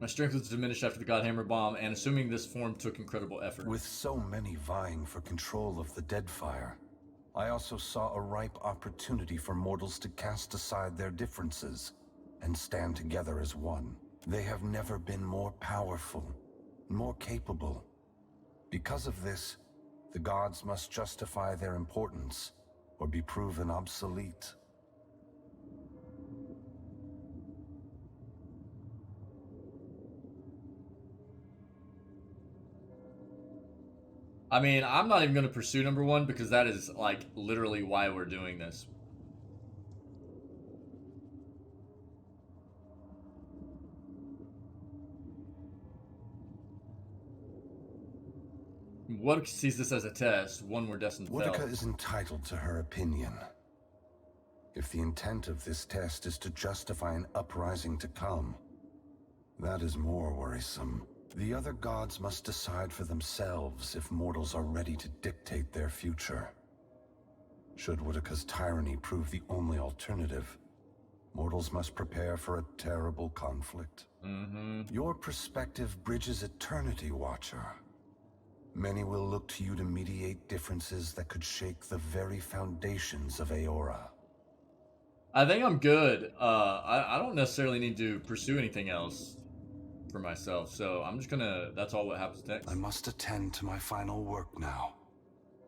My strength was diminished after the Godhammer bomb, and assuming this form took incredible effort. With so many vying for control of the Deadfire, I also saw a ripe opportunity for mortals to cast aside their differences and stand together as one. They have never been more powerful, more capable. Because of this, the gods must justify their importance or be proven obsolete. I mean, I'm not even going to pursue number one because that is, like, literally why we're doing this. What sees this as a test, one we're destined to fail. Woodica is entitled to her opinion. If the intent of this test is to justify an uprising to come, that is more worrisome. The other gods must decide for themselves if mortals are ready to dictate their future. Should Woodica's tyranny prove the only alternative, mortals must prepare for a terrible conflict. Your perspective bridges eternity, Watcher. Many will look to you to mediate differences that could shake the very foundations of Eora. I think I'm good. I don't necessarily need to pursue anything else for myself, so I'm just gonna, that's all what happens next. I must attend to my final work now.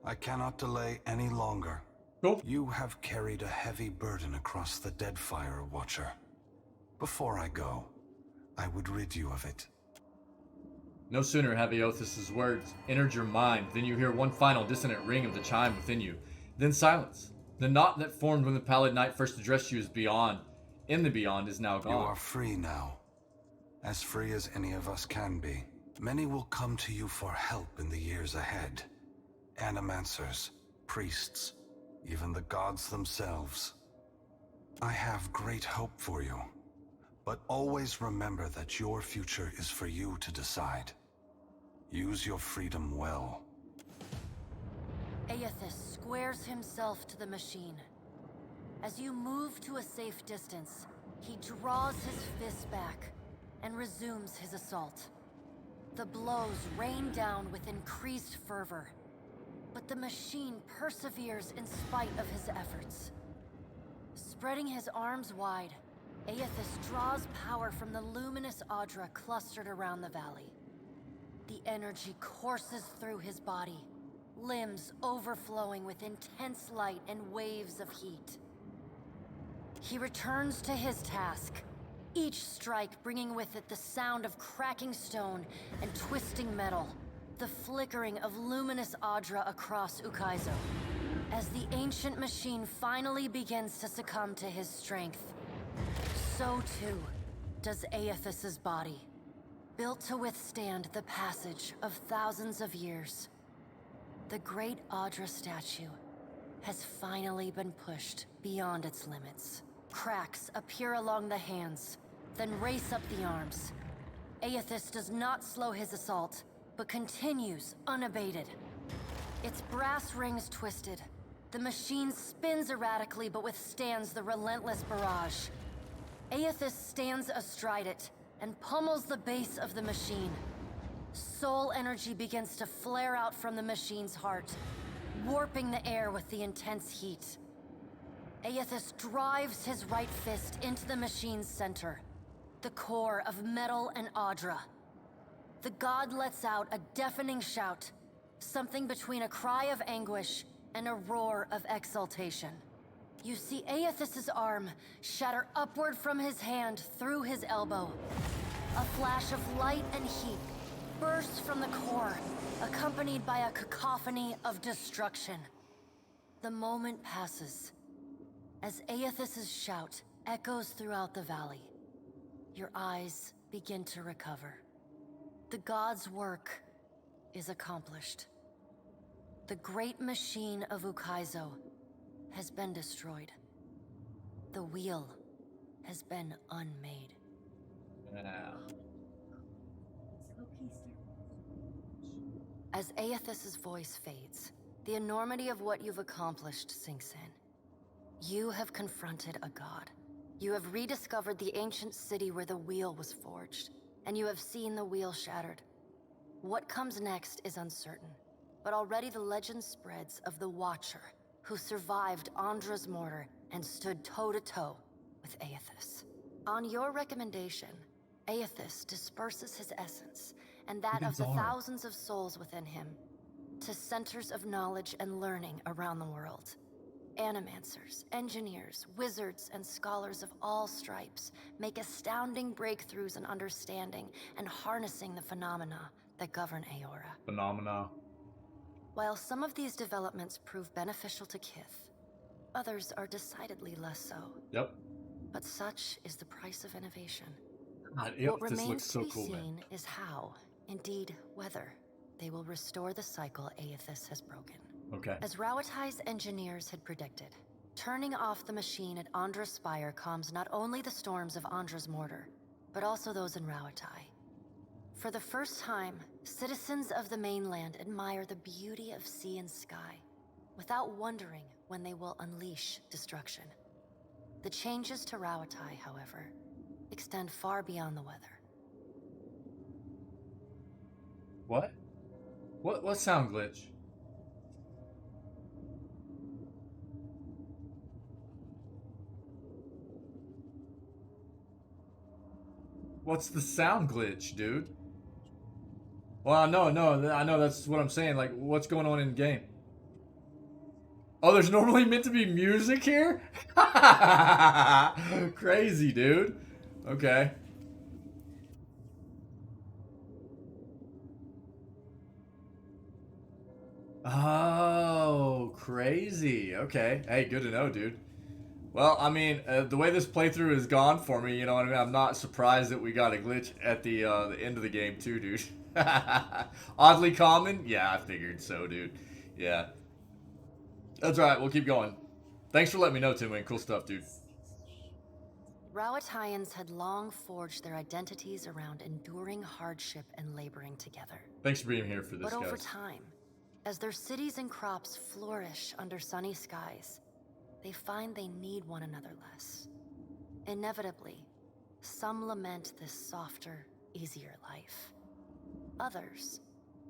I cannot delay any longer. Cool. You have carried a heavy burden across the Deadfire, Watcher. Before I go, I would rid you of it. No sooner have Eothas' words entered your mind than you hear one final dissonant ring of the chime within you, then silence. The knot that formed when the Pallid Knight first addressed you as Beyond, in the Beyond, is now gone. You are free now. As free as any of us can be. Many will come to you for help in the years ahead. Animancers, priests, even the gods themselves. I have great hope for you. But always remember that your future is for you to decide. Use your freedom well. Eothas squares himself to the machine. As you move to a safe distance, he draws his fist back and resumes his assault. The blows rain down with increased fervor, but the machine perseveres in spite of his efforts. Spreading his arms wide, Eothas draws power from the luminous Audra clustered around the valley. The energy courses through his body, limbs overflowing with intense light and waves of heat. He returns to his task, each strike bringing with it the sound of cracking stone and twisting metal, the flickering of luminous Audra across Ukaizo. As the ancient machine finally begins to succumb to his strength, so too does Eothas's body, built to withstand the passage of thousands of years. The great Audra statue has finally been pushed beyond its limits. Cracks appear along the hands, then race up the arms. Eothas does not slow his assault, but continues unabated. Its brass rings twisted. The machine spins erratically but withstands the relentless barrage. Eothas stands astride it and pummels the base of the machine. Soul energy begins to flare out from the machine's heart, warping the air with the intense heat. Eothas drives his right fist into the machine's center, the core of metal and Audra. The god lets out a deafening shout, something between a cry of anguish and a roar of exultation. You see Eothas's arm shatter upward from his hand through his elbow. A flash of light and heat bursts from the core, accompanied by a cacophony of destruction. The moment passes. As Eothas's shout echoes throughout the valley, your eyes begin to recover. The god's work is accomplished. The great machine of Ukaizo has been destroyed. The wheel has been unmade. Yeah. As Eothas's voice fades, the enormity of what you've accomplished sinks in. You have confronted a god. You have rediscovered the ancient city where the wheel was forged, and you have seen the wheel shattered. What comes next is uncertain, but already the legend spreads of the Watcher, who survived Andra's mortar and stood toe-to-toe with Eothas. On your recommendation, Eothas disperses his essence, and that of the thousands of souls within him, to centers of knowledge and learning around the world. Animancers, engineers, wizards, and scholars of all stripes make astounding breakthroughs in understanding and harnessing the phenomena that govern Eora. Phenomena. While some of these developments prove beneficial to Kith, others are decidedly less so. Yep. But such is the price of innovation. God, What this remains looks so to be cool, seen man. is how, indeed whether, they will restore the cycle Eothas has broken. Okay. As Rauatai's engineers had predicted, turning off the machine at Andra's Spire calms not only the storms of Andra's mortar, but also those in Rauatai. For the first time, citizens of the mainland admire the beauty of sea and sky, without wondering when they will unleash destruction. The changes to Rauatai, however, extend far beyond the weather. What? What sound glitch? What's the sound glitch, dude? Well, no, I know that's what I'm saying. Like, what's going on in game? Oh, there's normally meant to be music here? Crazy, dude. Okay. Oh, crazy. Okay. Hey, good to know, dude. Well, I mean, the way this playthrough has gone for me, you know what I mean? I'm not surprised that we got a glitch at the end of the game, too, dude. Oddly common? Yeah, I figured so, dude. Yeah. That's right. We'll keep going. Thanks for letting me know, Tim Wayne. Cool stuff, dude. Rawatayans had long forged their identities around enduring hardship and laboring together. Thanks for being here for this, But over guys. time, as their cities and crops flourish under sunny skies, they find they need one another less. Inevitably, some lament this softer, easier life. Others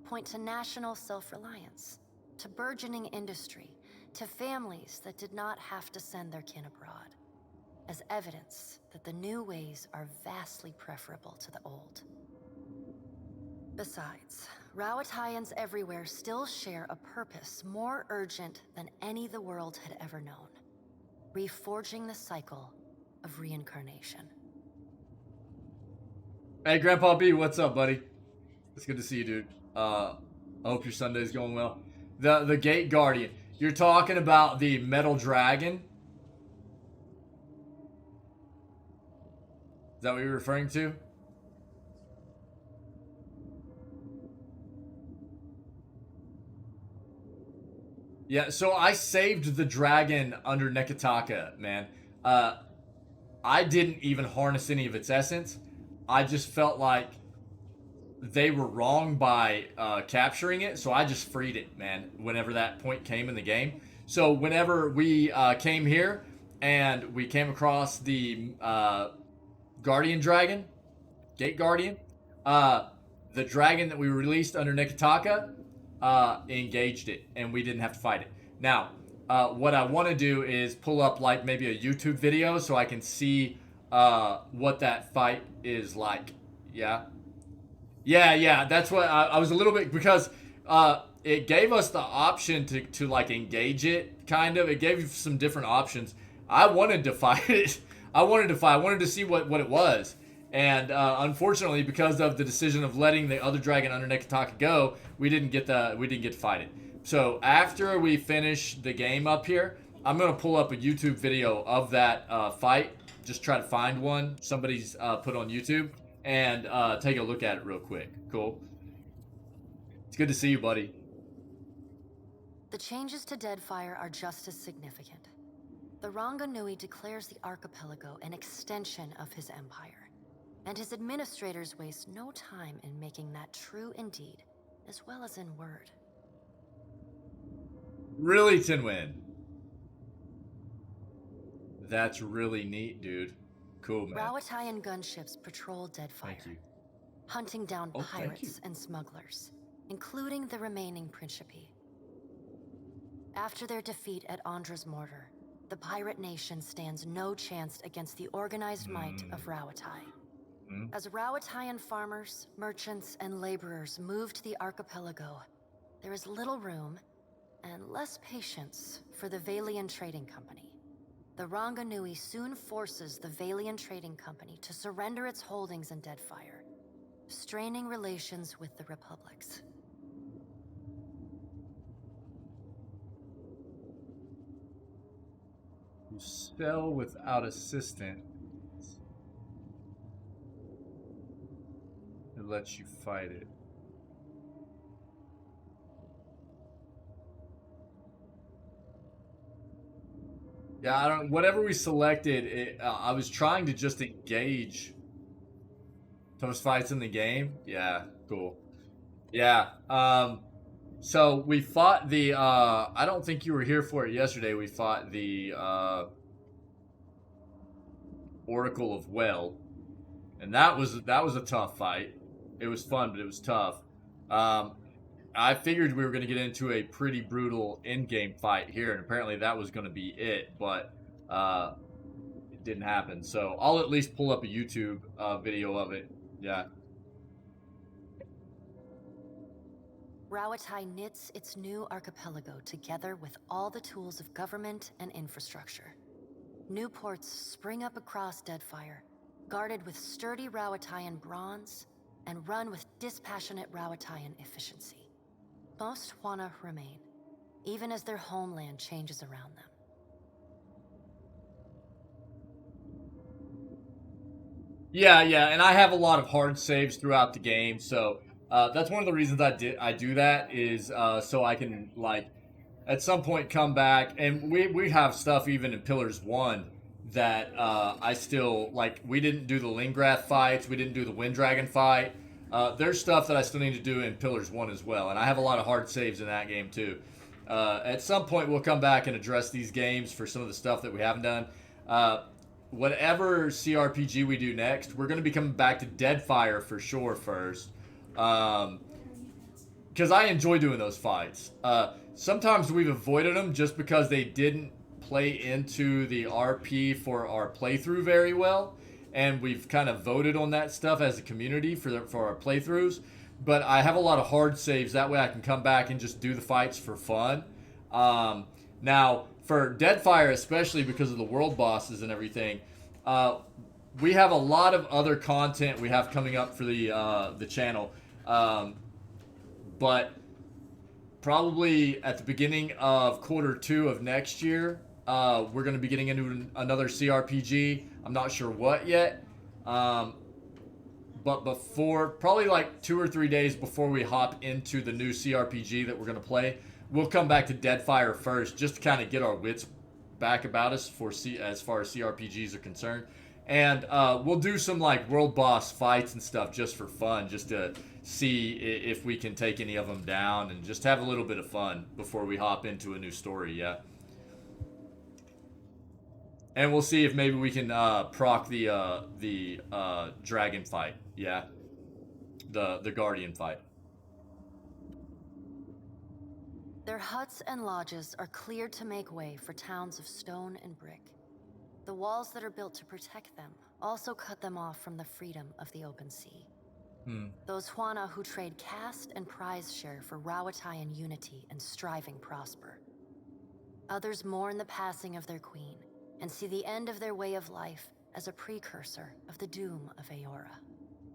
point to national self-reliance, to burgeoning industry, to families that did not have to send their kin abroad, as evidence that the new ways are vastly preferable to the old. Besides, Rawatayans everywhere still share a purpose more urgent than any the world had ever known: reforging the cycle of reincarnation. Hey, Grandpa B, what's up, buddy? It's good to see you, dude. I hope your Sunday's going well. The Gate Guardian. You're talking about the metal dragon? Is that what you're referring to? Yeah, so I saved the dragon under Nekataka, man. I didn't even harness any of its essence. I just felt like they were wrong by capturing it, so I just freed it, man, whenever that point came in the game. So whenever we came here and we came across the Guardian Dragon, Gate Guardian, the dragon that we released under Nekataka engaged it, and we didn't have to fight it. Now, what I want to do is pull up like maybe a YouTube video so I can see what that fight is like. Yeah. Yeah, that's what I was a little bit, because it gave us the option to like engage it, kind of. It gave you some different options. I wanted to fight it. I wanted to see what it was. And unfortunately, because of the decision of letting the other dragon under Nekataka go, we didn't get to fight it. So after we finish the game up here, I'm gonna pull up a YouTube video of that fight. Just try to find one somebody's put on YouTube, and take a look at it real quick. Cool. It's good to see you, buddy. The changes to Deadfire are just as significant. The Ranganui declares the archipelago an extension of his empire, and his administrators waste no time in making that true in deed, as well as in word. Really, Tinwin? That's really neat, dude. Cool, man. Rawatayan gunships patrol Deadfire, Thank you. hunting down Oh, thank you. pirates and smugglers, including the remaining Principe. After their defeat at Andra's Mortar, the pirate nation stands no chance against the organized might of Rawatai. As Rawatayan farmers, merchants, and laborers move to the archipelago, there is little room and less patience for the Valian Trading Company. The Ranganui soon forces the Valian Trading Company to surrender its holdings in Deadfire, straining relations with the Republics. You sell without assistant. It lets you fight it. Yeah, I don't. Whatever we selected, I was trying to just engage. Toughest fights in the game. Yeah, cool. Yeah. So we fought the. I don't think you were here for it yesterday. We fought the Oracle of Well, and that was a tough fight. It was fun, but it was tough. I figured we were going to get into a pretty brutal in-game fight here, and apparently that was going to be it, but it didn't happen. So I'll at least pull up a YouTube video of it. Yeah. Rawatai knits its new archipelago together with all the tools of government and infrastructure. New ports spring up across Deadfire, guarded with sturdy Rawatayan bronze and run with dispassionate Rawatayan efficiency. Most wanna remain, even as their homeland changes around them. Yeah, and I have a lot of hard saves throughout the game, so that's one of the reasons I do that is so I can like at some point come back, and we have stuff even in Pillars 1 that I still like. We didn't do the Lingrath fights, we didn't do the Wind Dragon fight. There's stuff that I still need to do in Pillars 1 as well, and I have a lot of hard saves in that game too. At some point we'll come back and address these games for some of the stuff that we haven't done. Whatever CRPG we do next, we're going to be coming back to Deadfire for sure first. Because I enjoy doing those fights. Sometimes we've avoided them just because they didn't play into the RP for our playthrough very well. And we've kind of voted on that stuff as a community for our playthroughs. But I have a lot of hard saves. That way I can come back and just do the fights for fun. Now, for Deadfire, especially because of the world bosses and everything, we have a lot of other content we have coming up for the channel. But probably at the beginning of Q2 of next year, we're going to be getting into another CRPG. I'm not sure what yet. But before, probably like 2 or 3 days before we hop into the new CRPG that we're going to play, we'll come back to Deadfire first, just to kind of get our wits back about us as far as CRPGs are concerned. And we'll do some like world boss fights and stuff just for fun, just to see if we can take any of them down and just have a little bit of fun before we hop into a new story, yeah. And we'll see if maybe we can proc the dragon fight, yeah. The guardian fight. Their huts and lodges are cleared to make way for towns of stone and brick. The walls that are built to protect them also cut them off from the freedom of the open sea. Those Huana who trade caste and prize share for Rawatayan unity and striving prosper. Others mourn the passing of their queen and see the end of their way of life as a precursor of the doom of Eora.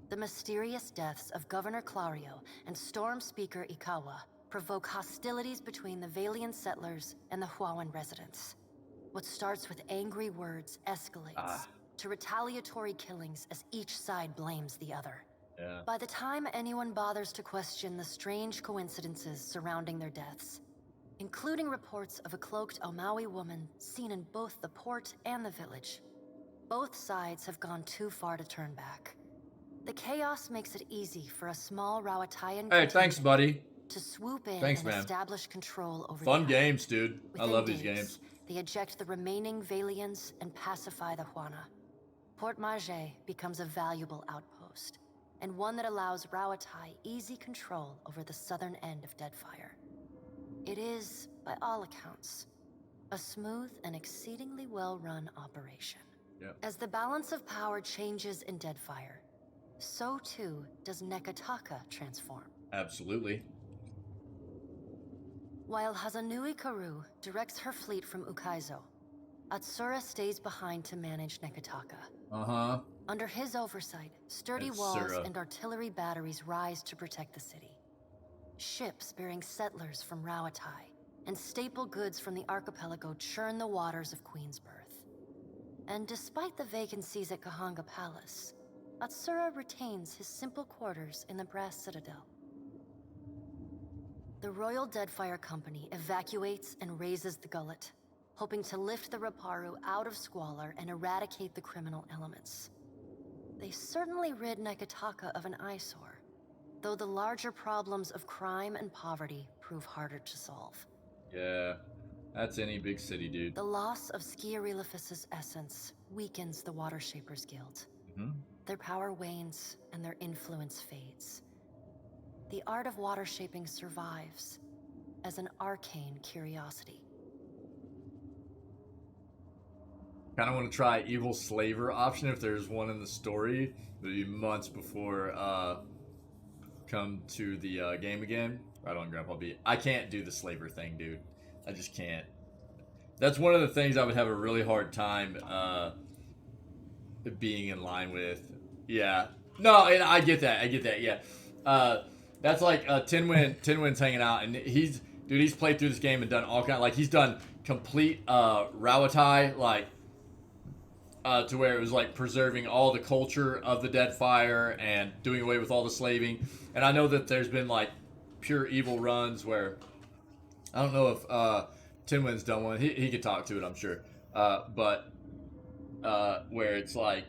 The mysterious deaths of Governor Clario and Storm Speaker Ikawa provoke hostilities between the Valian settlers and the Huawan residents. What starts with angry words escalates to retaliatory killings as each side blames the other. Yeah. By the time anyone bothers to question the strange coincidences surrounding their deaths, including reports of a cloaked Omawi woman seen in both the port and the village, both sides have gone too far to turn back. The chaos makes it easy for a small Rawatayan Hey, thanks, buddy. to swoop in Thanks, and man. establish control over Fun the games, dude. I Within love these days, games. They eject the remaining Valians and pacify the Huana. Port Marge becomes a valuable outpost, and one that allows Rawatai easy control over the southern end of Deadfire. It is, by all accounts, a smooth and exceedingly well-run operation. Yep. As the balance of power changes in Deadfire, so too does Nekataka transform. Absolutely. While Hazanui Karu directs her fleet from Ukaizo, Atsura stays behind to manage Nekataka. Uh-huh. Under his oversight, sturdy Atsura. walls and artillery batteries rise to protect the city. Ships bearing settlers from Rawatai and staple goods from the archipelago churn the waters of Queensbirth. And despite the vacancies at Kahanga Palace, Atsura retains his simple quarters in the Brass Citadel. The Royal Deadfire Company evacuates and raises the gullet, hoping to lift the Raparu out of squalor and eradicate the criminal elements. They certainly rid Nekataka of an eyesore, though the larger problems of crime and poverty prove harder to solve. Yeah. That's any big city, dude. The loss of Skiarilifus's essence weakens the Water Shapers Guild. Their power wanes and their influence fades. The art of water shaping survives as an arcane curiosity. Kind of want to try Evil Slaver option if there's one in the story. Maybe months before come to the game again. Right on, Grandpa B. I can't do the Slaver thing, dude. I just can't. That's one of the things I would have a really hard time being in line with. Yeah. No, and I get that. Yeah. That's like Tinwin's hanging out, and Dude, he's played through this game and done all kind. Like he's done complete Rawatai, like to where it was like preserving all the culture of the Deadfire and doing away with all the slaving. And I know that there's been like pure evil runs where I don't know if Tinwin's done one. He could talk to it, I'm sure. But where it's like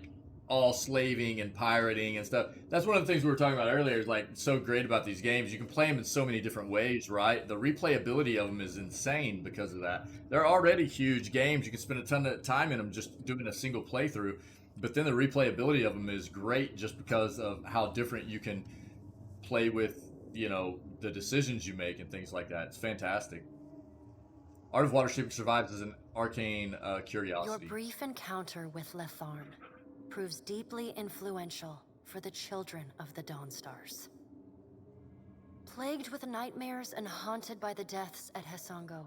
all slaving and pirating and stuff. That's one of the things we were talking about earlier. Is like so great about these games. You can play them in so many different ways, right? The replayability of them is insane because of that. They're already huge games. You can spend a ton of time in them just doing a single playthrough. But then the replayability of them is great just because of how different you can play with, you know, the decisions you make and things like that. It's fantastic. Art of Watershipping survives as an arcane curiosity. Your brief encounter with Letharn proves deeply influential for the children of the Dawnstars. Plagued with nightmares and haunted by the deaths at Hesango,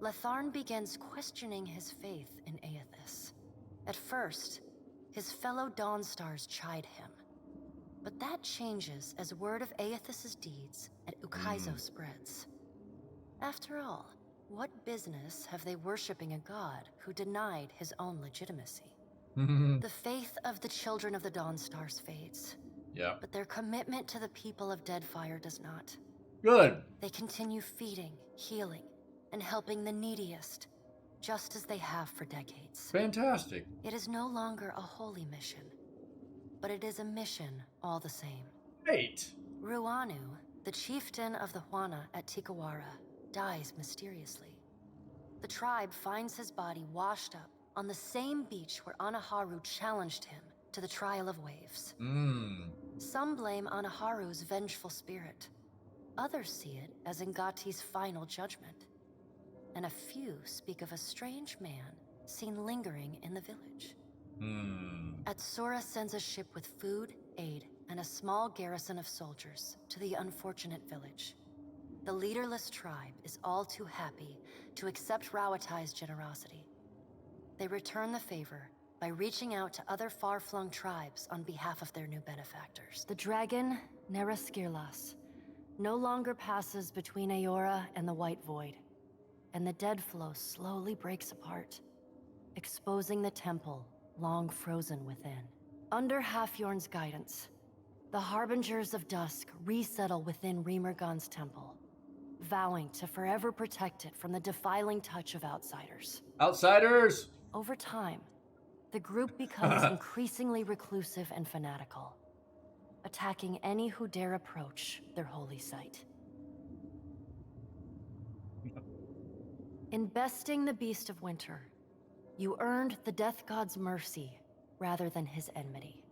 Letharn begins questioning his faith in Eothas. At first, his fellow Dawnstars chide him. But that changes as word of Eothas' deeds at Ukaizo spreads. After all, what business have they worshipping a god who denied his own legitimacy? The faith of the children of the Dawnstars fades. Yeah. But their commitment to the people of Deadfire does not. Good. They continue feeding, healing, and helping the neediest, just as they have for decades. Fantastic. It is no longer a holy mission, but it is a mission all the same. Great. Ruanu, the chieftain of the Huana at Tikawara, dies mysteriously. The tribe finds his body washed up on the same beach where Anaharu challenged him to the trial of waves. Some blame Anaharu's vengeful spirit. Others see it as Ngati's final judgment. And a few speak of a strange man seen lingering in the village. Atsura sends a ship with food, aid, and a small garrison of soldiers to the unfortunate village. The leaderless tribe is all too happy to accept Rawatai's generosity. They return the favor by reaching out to other far-flung tribes on behalf of their new benefactors. The dragon, Neraskirlas, no longer passes between Aora and the White Void, and the dead flow slowly breaks apart, exposing the temple long frozen within. Under Halfjorn's guidance, the Harbingers of Dusk resettle within Remergon's temple, vowing to forever protect it from the defiling touch of outsiders. Outsiders! Over time, the group becomes increasingly reclusive and fanatical, attacking any who dare approach their holy site. In besting the Beast of Winter, you earned the Death God's mercy rather than his enmity.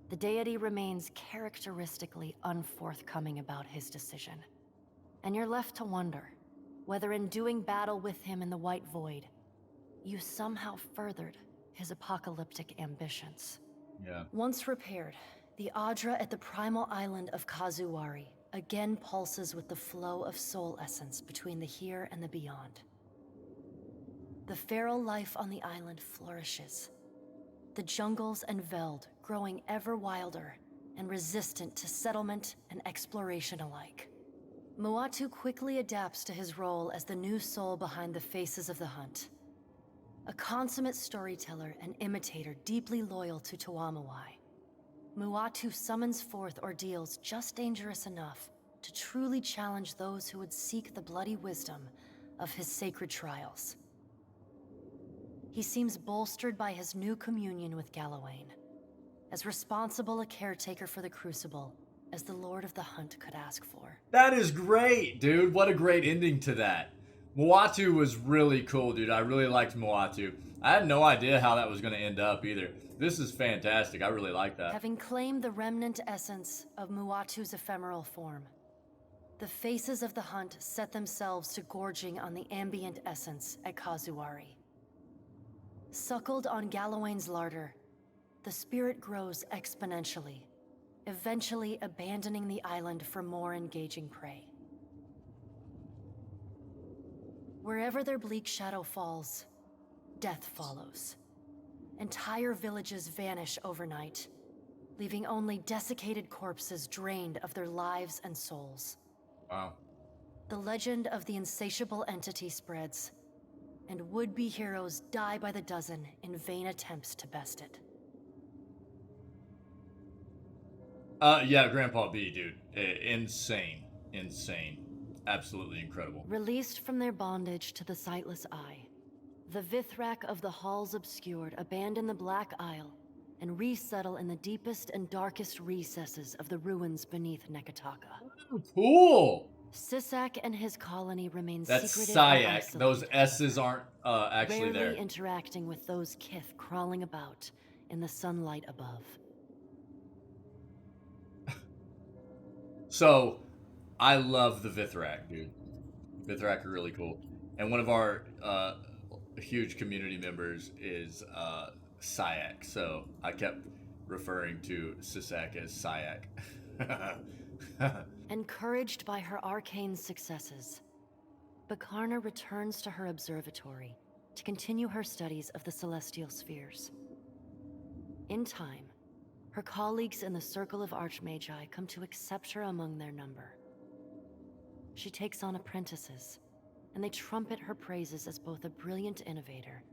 The deity remains characteristically unforthcoming about his decision, and you're left to wonder whether in doing battle with him in the White Void, you somehow furthered his apocalyptic ambitions. Yeah. Once repaired, the Adra at the primal island of Kazuwari again pulses with the flow of soul essence between the here and the beyond. The feral life on the island flourishes, the jungles and veld growing ever wilder and resistant to settlement and exploration alike. Moatu quickly adapts to his role as the new soul behind the faces of the hunt. A consummate storyteller and imitator deeply loyal to Tuamawai, Moatu summons forth ordeals just dangerous enough to truly challenge those who would seek the bloody wisdom of his sacred trials. He seems bolstered by his new communion with Galawain, as responsible a caretaker for the Crucible as the Lord of the Hunt could ask for. That is great, dude. What a great ending to that. Moatu was really cool, dude. I really liked Moatu. I had no idea how that was going to end up either. This is fantastic. I really like that. Having claimed the remnant essence of Moatu's ephemeral form, the faces of the hunt set themselves to gorging on the ambient essence at Kazuwari. Suckled on Galawain's larder, the spirit grows exponentially, eventually abandoning the island for more engaging prey. Wherever their bleak shadow falls, death follows. Entire villages vanish overnight, leaving only desiccated corpses drained of their lives and souls. Wow. The legend of the insatiable entity spreads, and would-be heroes die by the dozen in vain attempts to best it. Yeah, Grandpa B, dude. Insane. Insane. Absolutely incredible. Released from their bondage to the sightless eye, the Vithrak of the Halls Obscured abandon the Black Isle and resettle in the deepest and darkest recesses of the ruins beneath Nekataka. Cool! Sisak and his colony remain That's secretive and Syak. isolated, Those S's aren't actually rarely there. interacting with those kith crawling about in the sunlight above. So, I love the Vithrak, dude. Vithrak are really cool. And one of our huge community members is Syak. So, I kept referring to Sisak as Syak. Encouraged by her arcane successes, Bakarna returns to her observatory to continue her studies of the celestial spheres. In time, her colleagues in the Circle of Archmagi come to accept her among their number. She takes on apprentices, and they trumpet her praises as both a brilliant innovator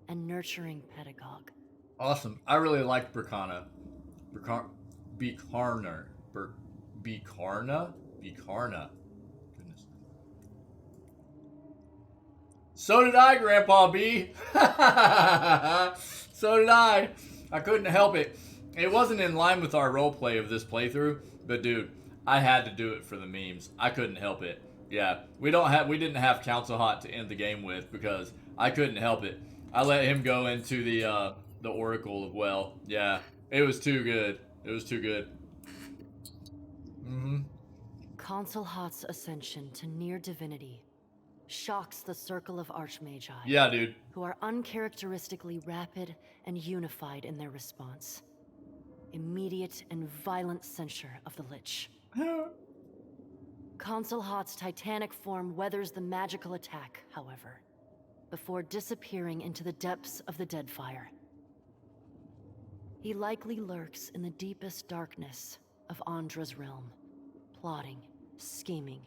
and nurturing pedagogue. Awesome. I really liked Bakarna. Bekarna. Goodness. So did I, Grandpa B. So did I. I couldn't help it. It wasn't in line with our roleplay of this playthrough, but dude, I had to do it for the memes. I couldn't help it. Yeah, we didn't have Council Hot to end the game with because I couldn't help it. I let him go into the Oracle of Well. Yeah, it was too good. It was too good. Consul Hot's ascension to near divinity shocks the Circle of Archmagi. Yeah, dude. Who are uncharacteristically rapid and unified in their response. Immediate and violent censure of the Lich. Consul Hot's titanic form weathers the magical attack, however, before disappearing into the depths of the Deadfire. He likely lurks in the deepest darkness of Andra's realm, plotting, scheming,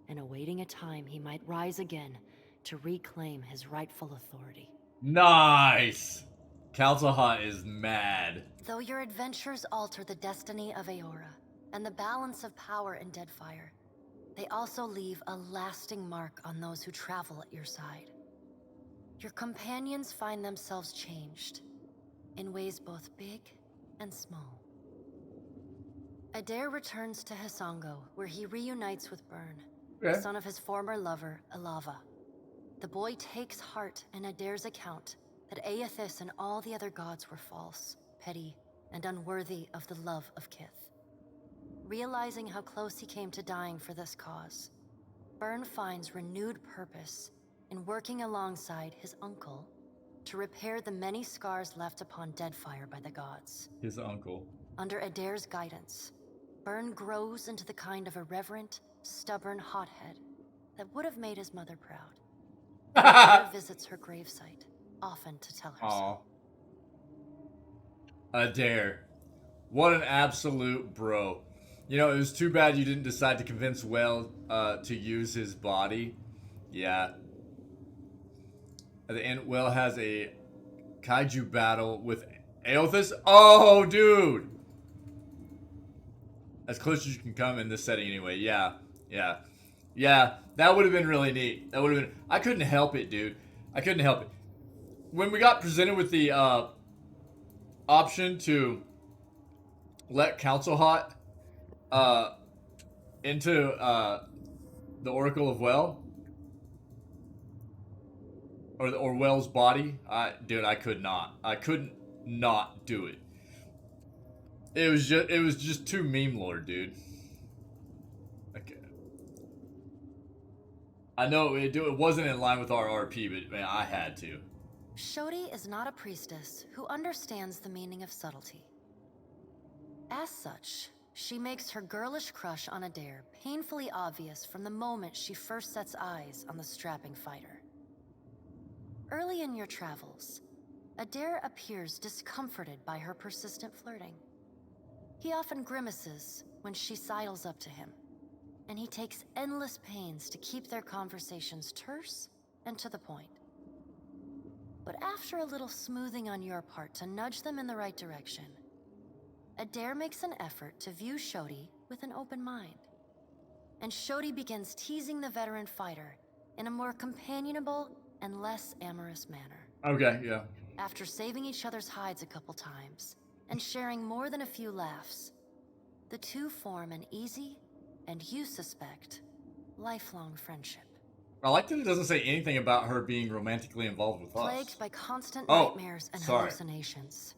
and awaiting a time he might rise again to reclaim his rightful authority. Nice! Council Hot is mad. Though your adventures alter the destiny of Eora and the balance of power in Deadfire, they also leave a lasting mark on those who travel at your side. Your companions find themselves changed, in ways both big and small. Adair returns to Hisango, where he reunites with Byrne, the son of his former lover, Alava. The boy takes heart in Adair's account that Eothas and all the other gods were false, petty, and unworthy of the love of Kith. Realizing how close he came to dying for this cause, Byrne finds renewed purpose in working alongside his uncle to repair the many scars left upon Deadfire by the gods. His uncle. Under Adair's guidance, Byrne grows into the kind of irreverent, stubborn hothead that would have made his mother proud. Adair visits her gravesite, often to tell her so. Adair. What an absolute bro. You know, it was too bad you didn't decide to convince Well to use his body. Yeah. At the end, Well has a kaiju battle with Eothas. Oh, dude! As close as you can come in this setting anyway. Yeah. That would have been really neat. That would have been... I couldn't help it, dude. I couldn't help it. When we got presented with the option to let Council Hot into the Oracle of Well, or Well's body, dude, I couldn't not do it. It was just too meme lord, dude. Okay. I know it wasn't in line with our RP, but man, I had to. Shodi is not a priestess who understands the meaning of subtlety. As such, she makes her girlish crush on Adair painfully obvious from the moment she first sets eyes on the strapping fighter. Early in your travels, Adair appears discomforted by her persistent flirting. He often grimaces when she sidles up to him, and he takes endless pains to keep their conversations terse and to the point. But after a little smoothing on your part to nudge them in the right direction, Adair makes an effort to view Shodi with an open mind. And Shodi begins teasing the veteran fighter in a more companionable and less amorous manner. Okay, yeah. After saving each other's hides a couple times and sharing more than a few laughs, the two form an easy, and you suspect, lifelong friendship. I like that it doesn't say anything about her being romantically involved with us. Plagued by constant Oh, nightmares and sorry. hallucinations,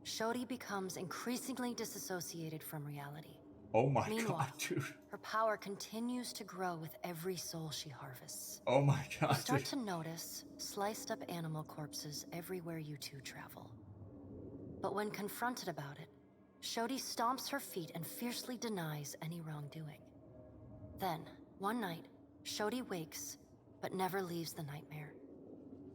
Shodi becomes increasingly disassociated from reality. Oh my Meanwhile, god, dude. her power continues to grow with every soul she harvests. Oh my You god, start dude. to notice sliced up animal corpses everywhere you two travel. But when confronted about it, Shodi stomps her feet and fiercely denies any wrongdoing. Then, one night, Shodi wakes, but never leaves the nightmare.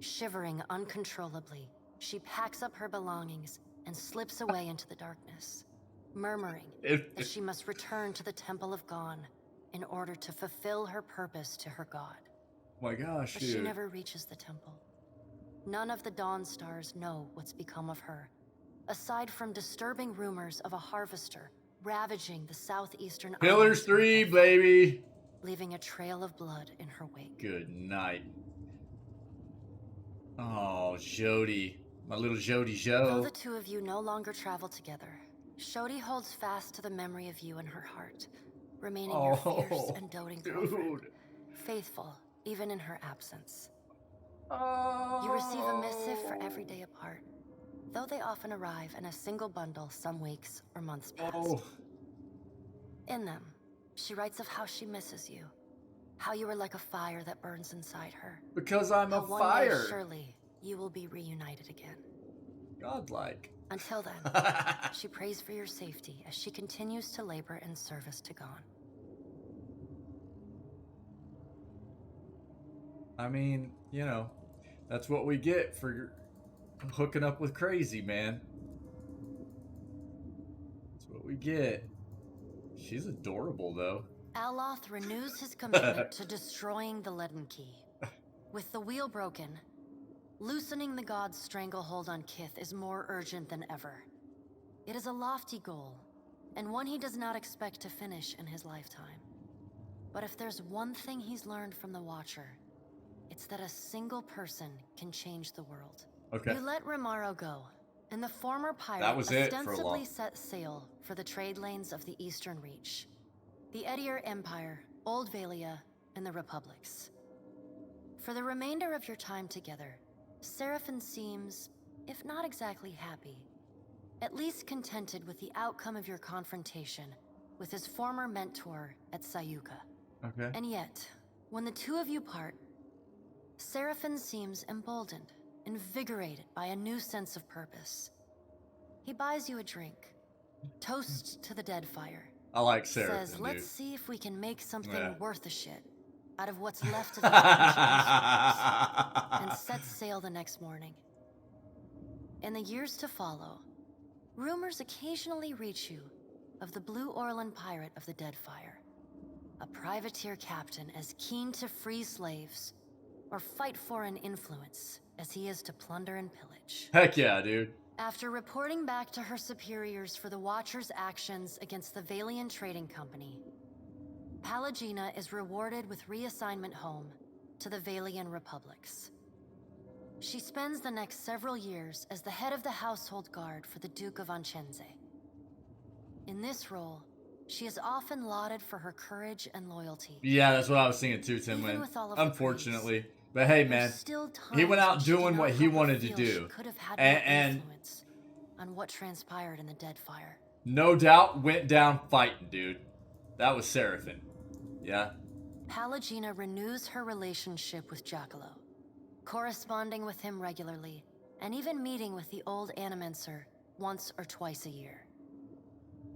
Shivering uncontrollably, she packs up her belongings and slips away into the darkness, murmuring that she must return to the Temple of Gon in order to fulfill her purpose to her god. Oh my gosh, But dude. she never reaches the temple. None of the Dawn Stars know what's become of her, aside from disturbing rumors of a harvester ravaging the southeastern Pillars islands in the 3, Deadfire, baby. leaving a trail of blood in her wake. Good night. Oh, Jody. My little Jody Though Jo. the two of you no longer travel together, Shodi holds fast to the memory of you in her heart, remaining your fierce and doting girlfriend, dude. faithful even in her absence. Oh. You receive a missive for every day apart, though they often arrive in a single bundle some weeks or months past. Oh. In them, she writes of how she misses you, how you are like a fire that burns inside her. Because I'm a How one fire. day surely you will be reunited again. Godlike. Until then, she prays for your safety as she continues to labor in service to Gon. I mean, you know, that's what we get for hooking up with crazy, man. That's what we get. She's adorable, though. Aloth renews his commitment to destroying the Leaden Key. With the wheel broken, loosening the god's stranglehold on Kith is more urgent than ever. It is a lofty goal, and one he does not expect to finish in his lifetime. But if there's one thing he's learned from the Watcher, it's that a single person can change the world. Okay. You let Romaro go, and the former pirate That was it for a ostensibly while. set sail for the trade lanes of the Eastern Reach, the Edier Empire, Old Valia, and the Republics. For the remainder of your time together, Seraphon seems, if not exactly happy, at least contented with the outcome of your confrontation with his former mentor at Sayuka. Okay. And yet, when the two of you part, Seraphon seems emboldened, invigorated by a new sense of purpose. He buys you a drink, toasts to the Deadfire, I like Seraphon, says, dude. let's see if we can make something Yeah. worth a shit out of what's left of the and sets sail the next morning. In the years to follow, rumors occasionally reach you of the Blue Orlan pirate of the Deadfire, a privateer captain as keen to free slaves or fight foreign influence as he is to plunder and pillage. Heck yeah, dude. After reporting back to her superiors for the Watcher's actions against the Valian Trading Company, Pallegina is rewarded with reassignment home to the Valian Republics. She spends the next several years as the head of the household guard for the Duke of Ancense. In this role, she is often lauded for her courage and loyalty. Yeah, that's what I was thinking too, Tim. Even with all of the Unfortunately. But hey, man, There's still he went times out when she doing did what not he have the wanted to feel do. She could have had And more influence on what transpired in the Deadfire. no doubt went down fighting, dude. That was Seraphon. Yeah? Pallegina renews her relationship with Giacomo, corresponding with him regularly, and even meeting with the old Animancer once or twice a year.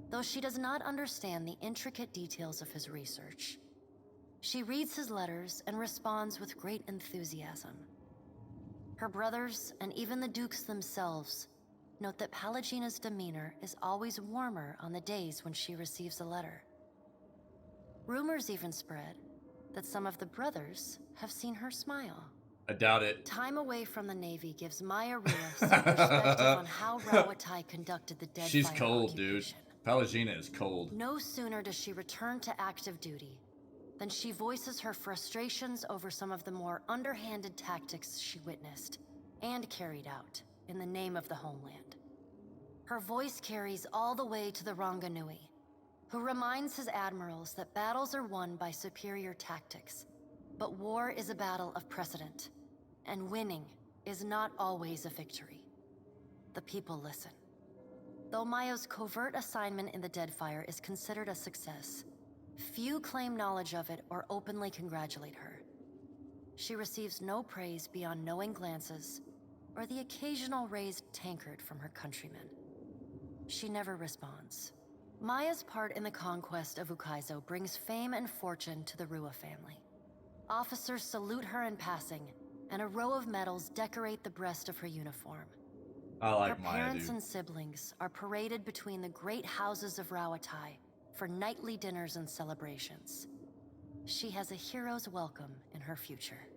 Though she does not understand the intricate details of his research, she reads his letters and responds with great enthusiasm. Her brothers, and even the dukes themselves, note that Pallegina's demeanor is always warmer on the days when she receives a letter. Rumors even spread that some of the brothers have seen her smile. I doubt it. Time away from the Navy gives Maya Rhea some perspective on how Rawatai conducted the Deadfire She's cold, dude. occupation. Palagina is cold. No sooner does she return to active duty than she voices her frustrations over some of the more underhanded tactics she witnessed and carried out in the name of the homeland. Her voice carries all the way to the Ranganui, who reminds his admirals that battles are won by superior tactics, but war is a battle of precedent, and winning is not always a victory. The people listen. Though Maya's covert assignment in the Deadfire is considered a success, few claim knowledge of it or openly congratulate her. She receives no praise beyond knowing glances or the occasional raised tankard from her countrymen. She never responds. Maya's part in the conquest of Ukaizo brings fame and fortune to the Rua family. Officers salute her in passing, and a row of medals decorate the breast of her uniform. I like Her Maya, parents dude. and siblings are paraded between the great houses of Rawatai for nightly dinners and celebrations. She has a hero's welcome in her future.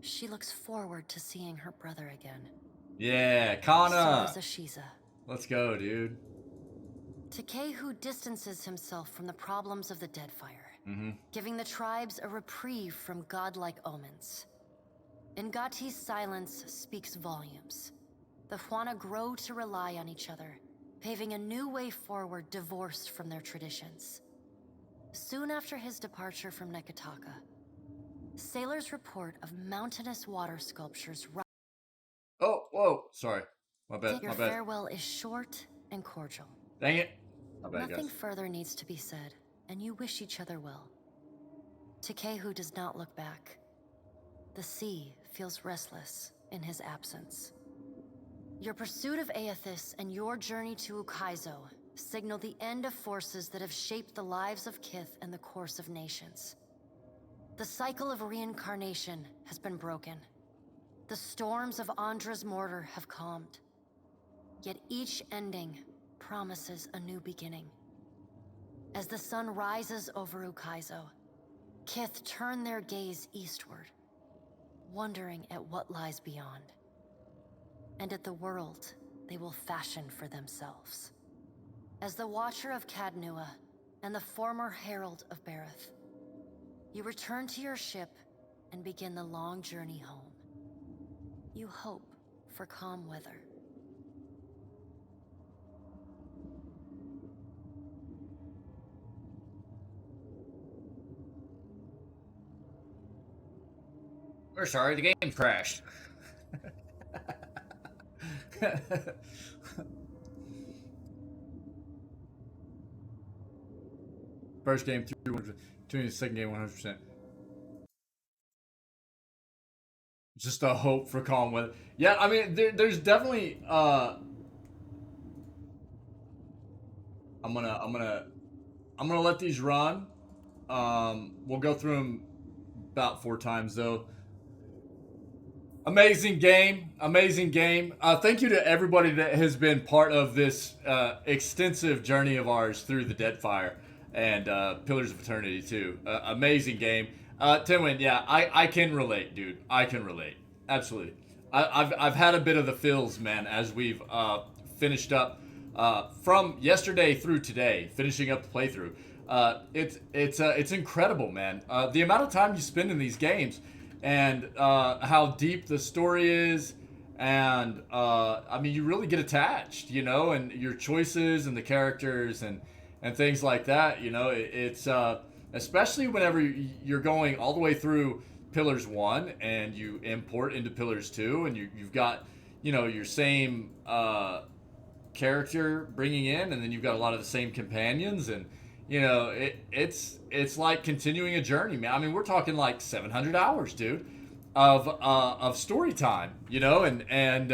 She looks forward to seeing her brother again. Yeah, Kana. So does Ashiza. Let's go, dude. Takehu distances himself from the problems of the Deadfire, giving the tribes a reprieve from godlike omens. Ngati's silence speaks volumes. The Huana grow to rely on each other, paving a new way forward divorced from their traditions. Soon after his departure from Nekataka, sailors report of mountainous water sculptures. Oh, whoa. Sorry. My bad. Your My bad. farewell is short and cordial. Dang it. My bad, Nothing guys. further needs to be said, and you wish each other well. Takehu does not look back. The sea feels restless in his absence. Your pursuit of Eothas and your journey to Ukaizo signal the end of forces that have shaped the lives of Kith and the course of nations. The cycle of reincarnation has been broken. The storms of Andra's mortar have calmed. Yet each ending promises a new beginning. As the sun rises over Ukaizo, Kith turn their gaze eastward, wondering at what lies beyond, and at the world they will fashion for themselves. As the Watcher of Cadnua and the former Herald of Berath, you return to your ship and begin the long journey home. You hope for calm weather. We're sorry, the game crashed. First game 200%, second game 100%. Just a hope for calm weather. Yeah, I mean, there's definitely I'm gonna let these run. We'll go through them about 4 times though. Amazing game. Thank you to everybody that has been part of this extensive journey of ours through the Deadfire and Pillars of Eternity too. Amazing game. Tinwin, yeah, I can relate, dude. I can relate. Absolutely. I've had a bit of the feels, man, as we've finished up from yesterday through today, finishing up the playthrough. It's incredible, man. The amount of time you spend in these games and how deep the story is, and I mean, you really get attached, you know, and your choices and the characters and things like that, you know. It's especially whenever you're going all the way through Pillars 1 and you import into Pillars 2, and you've got, you know, your same character bringing in, and then you've got a lot of the same companions, and you know, it's like continuing a journey, man. I mean, we're talking like 700 hours, dude, of story time, you know, and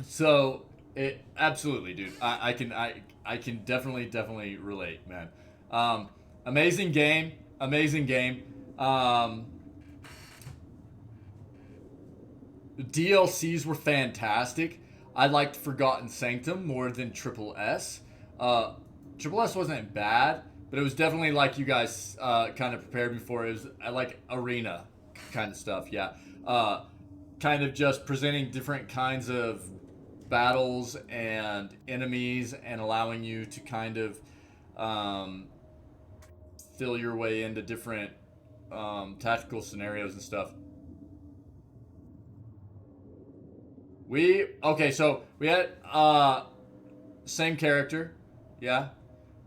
so it absolutely, dude. I can definitely relate, man. Amazing game. The DLCs were fantastic. I liked Forgotten Sanctum more than Triple S. Triple S wasn't bad, but it was definitely like you guys kind of prepared me for. It was like arena kind of stuff, yeah. Kind of just presenting different kinds of battles and enemies and allowing you to kind of fill your way into different tactical scenarios and stuff. So we had same character, yeah.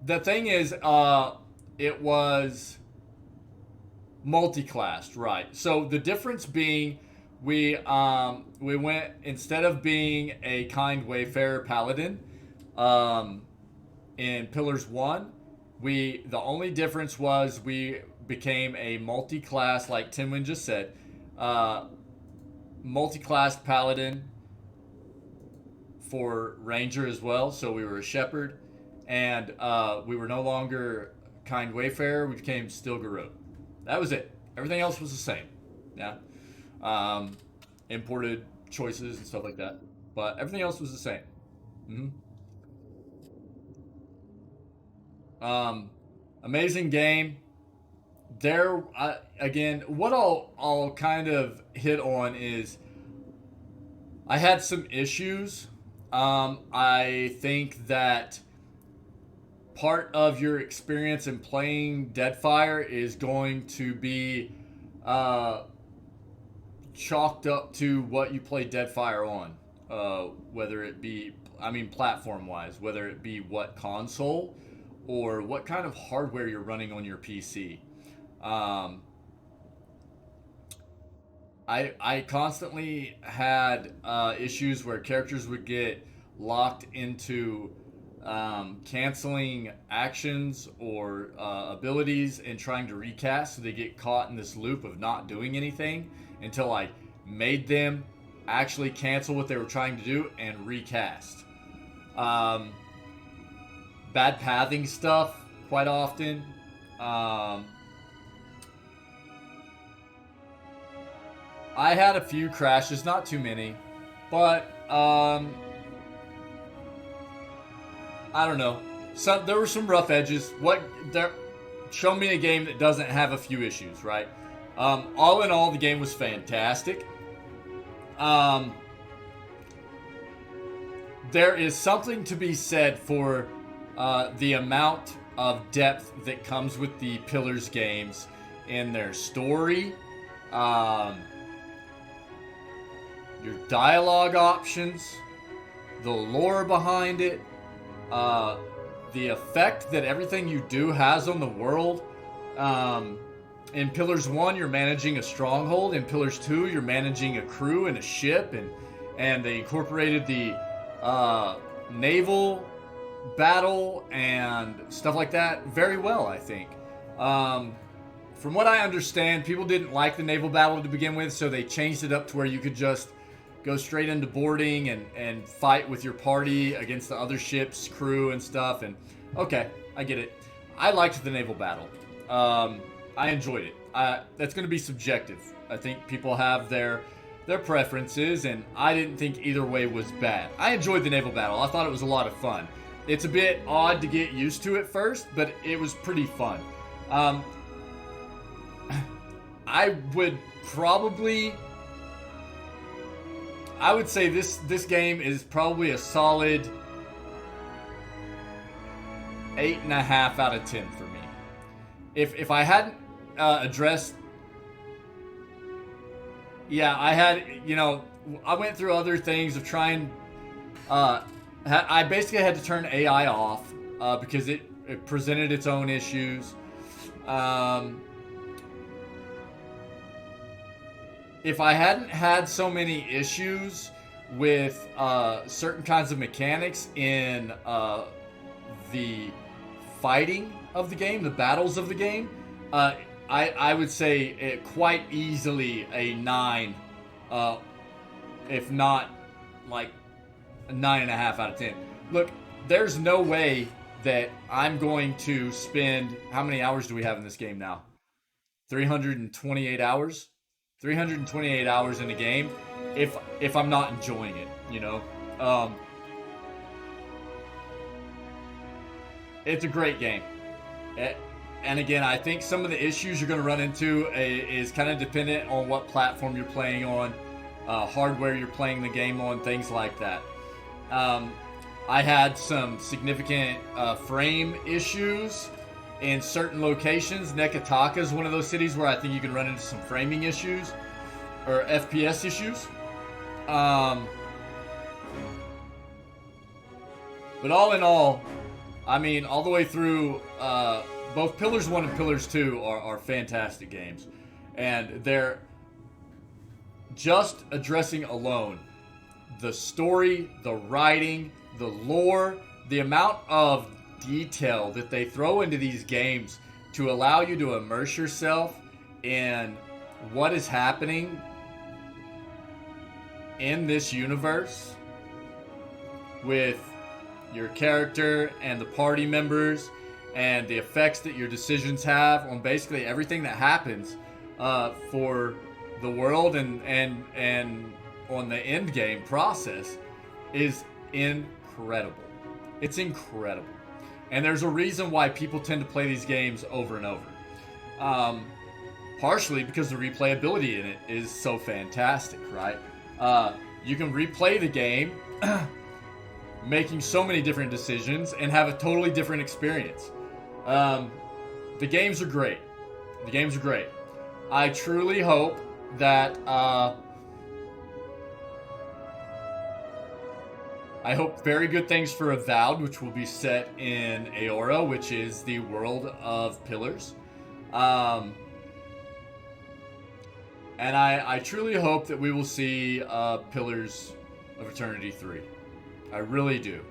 The thing is, it was multi-classed, right? So the difference being, we went, instead of being a kind wayfarer paladin, in Pillars 1, the only difference was we became a multi-class, like Tinwin just said, multi-class paladin for ranger as well. So we were a shepherd, and we were no longer kind wayfarer. We became Stilgarrote. That was it. Everything else was the same. Yeah. Imported choices and stuff like that, but everything else was the same. Amazing game. There, again, what I'll kind of hit on is I had some issues. I think that part of your experience in playing Deadfire is going to be chalked up to what you play Deadfire on, whether it be, platform-wise, whether it be what console or what kind of hardware you're running on your PC. I constantly had issues where characters would get locked into canceling actions or abilities and trying to recast, so they get caught in this loop of not doing anything until I made them actually cancel what they were trying to do and recast. Bad pathing stuff quite often. I had a few crashes, not too many, but I don't know. There were some rough edges. Show me a game that doesn't have a few issues, right? All in all, the game was fantastic. There is something to be said for the amount of depth that comes with the Pillars games in their story, your dialogue options, the lore behind it, the effect that everything you do has on the world. In Pillars 1, you're managing a stronghold. In Pillars 2, you're managing a crew and a ship, and they incorporated the naval battle and stuff like that very well, I think. From what I understand, people didn't like the naval battle to begin with, so they changed it up to where you could just go straight into boarding and fight with your party against the other ship's crew and stuff. And okay, I get it. I liked the naval battle. I enjoyed it. That's going to be subjective. I think people have their preferences, and I didn't think either way was bad. I enjoyed the naval battle. I thought it was a lot of fun. It's a bit odd to get used to at first, but it was pretty fun. I would say this game is probably a solid 8.5 out of 10 for me. If I hadn't addressed, I went through other things of trying. I basically had to turn AI off because it presented its own issues. If I hadn't had so many issues with certain kinds of mechanics in the fighting of the game, the battles of the game, I would say it quite easily a 9, if not like a 9.5 out of 10. Look, there's no way that I'm going to spend, how many hours do we have in this game now? 328 hours? 328 hours in a game if I'm not enjoying it, you know? It's a great game. And again, I think some of the issues you're going to run into is kind of dependent on what platform you're playing on, hardware you're playing the game on, things like that. I had some significant frame issues in certain locations. Nekataka is one of those cities where I think you can run into some framing issues or FPS issues. But all in all, I mean, all the way through, both Pillars 1 and Pillars 2 are fantastic games. And they're just addressing alone the story, the writing, the lore, the amount of detail that they throw into these games to allow you to immerse yourself in what is happening in this universe with your character and the party members and the effects that your decisions have on basically everything that happens for the world and on the end game process is incredible. It's incredible. And there's a reason why people tend to play these games over and over. Partially because the replayability in it is so fantastic, right? You can replay the game making so many different decisions and have a totally different experience. The games are great. The games are great. I truly hope that I hope very good things for Avowed, which will be set in Eora, which is the world of Pillars. And I truly hope that we will see Pillars of Eternity 3. I really do.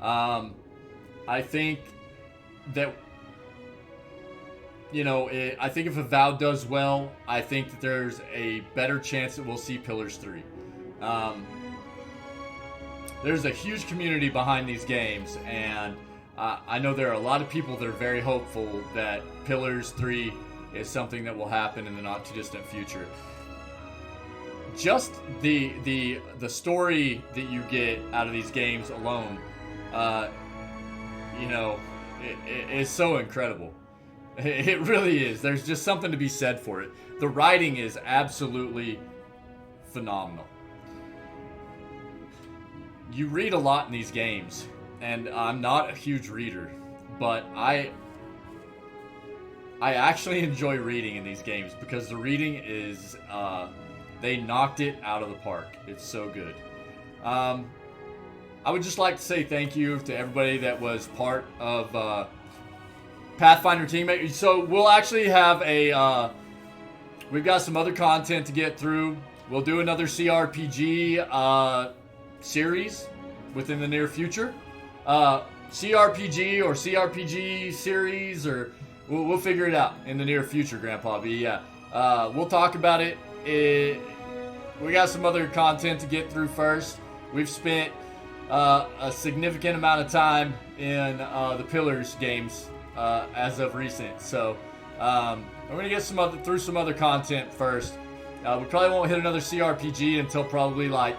I think that, you know, I think if Avowed does well, I think that there's a better chance that we'll see Pillars 3. There's a huge community behind these games, and I know there are a lot of people that are very hopeful that Pillars 3 is something that will happen in the not too distant future. Just the story that you get out of these games alone, you know, it is so incredible. It really is. There's just something to be said for it. The writing is absolutely phenomenal. You read a lot in these games, and I'm not a huge reader, but I actually enjoy reading in these games because the reading is, they knocked it out of the park. It's so good. I would just like to say thank you to everybody that was part of Pathfinder Team. So we'll actually have we've got some other content to get through. We'll do another CRPG series within the near future. CRPG or CRPG series, or we'll figure it out in the near future, Grandpa B. Yeah. We'll talk about it. We got some other content to get through first. We've spent a significant amount of time in the Pillars games as of recent. So we're going to get through some other content first. We probably won't hit another CRPG until probably, like,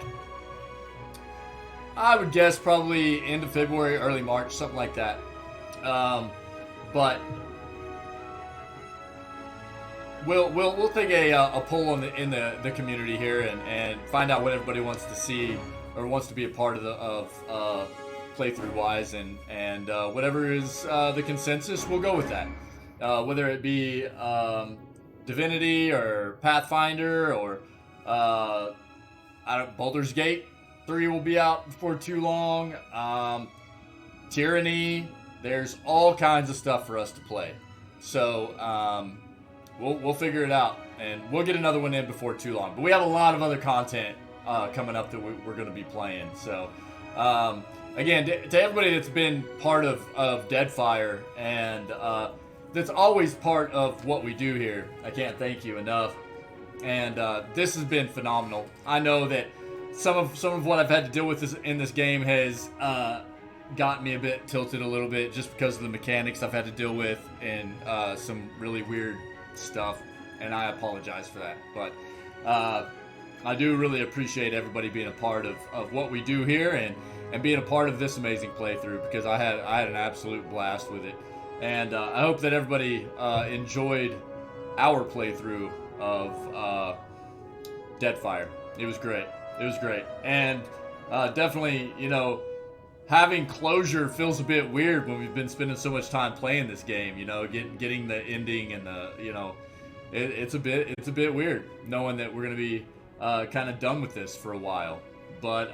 I would guess probably end of February, early March, something like that. But we'll take a poll in the community here and find out what everybody wants to see or wants to be a part of playthrough wise, and whatever is the consensus, we'll go with that. Whether it be Divinity or Pathfinder or Baldur's Gate 3 will be out before too long. Tyranny. There's all kinds of stuff for us to play. So we'll figure it out, and we'll get another one in before too long. But we have a lot of other content coming up that we're going to be playing. So again, to everybody that's been part of Deadfire and that's always part of what we do here, I can't thank you enough. And this has been phenomenal. I know that some of what I've had to deal with in this game has got me a bit tilted a little bit, just because of the mechanics I've had to deal with and some really weird stuff, and I apologize for that. But I do really appreciate everybody being a part of what we do here and being a part of this amazing playthrough, because I had an absolute blast with it. And I hope that everybody enjoyed our playthrough of Deadfire. It was great. It was great. And definitely, you know, having closure feels a bit weird when we've been spending so much time playing this game. You know, getting the ending and the, you know, it's a bit weird knowing that we're gonna be kind of done with this for a while. But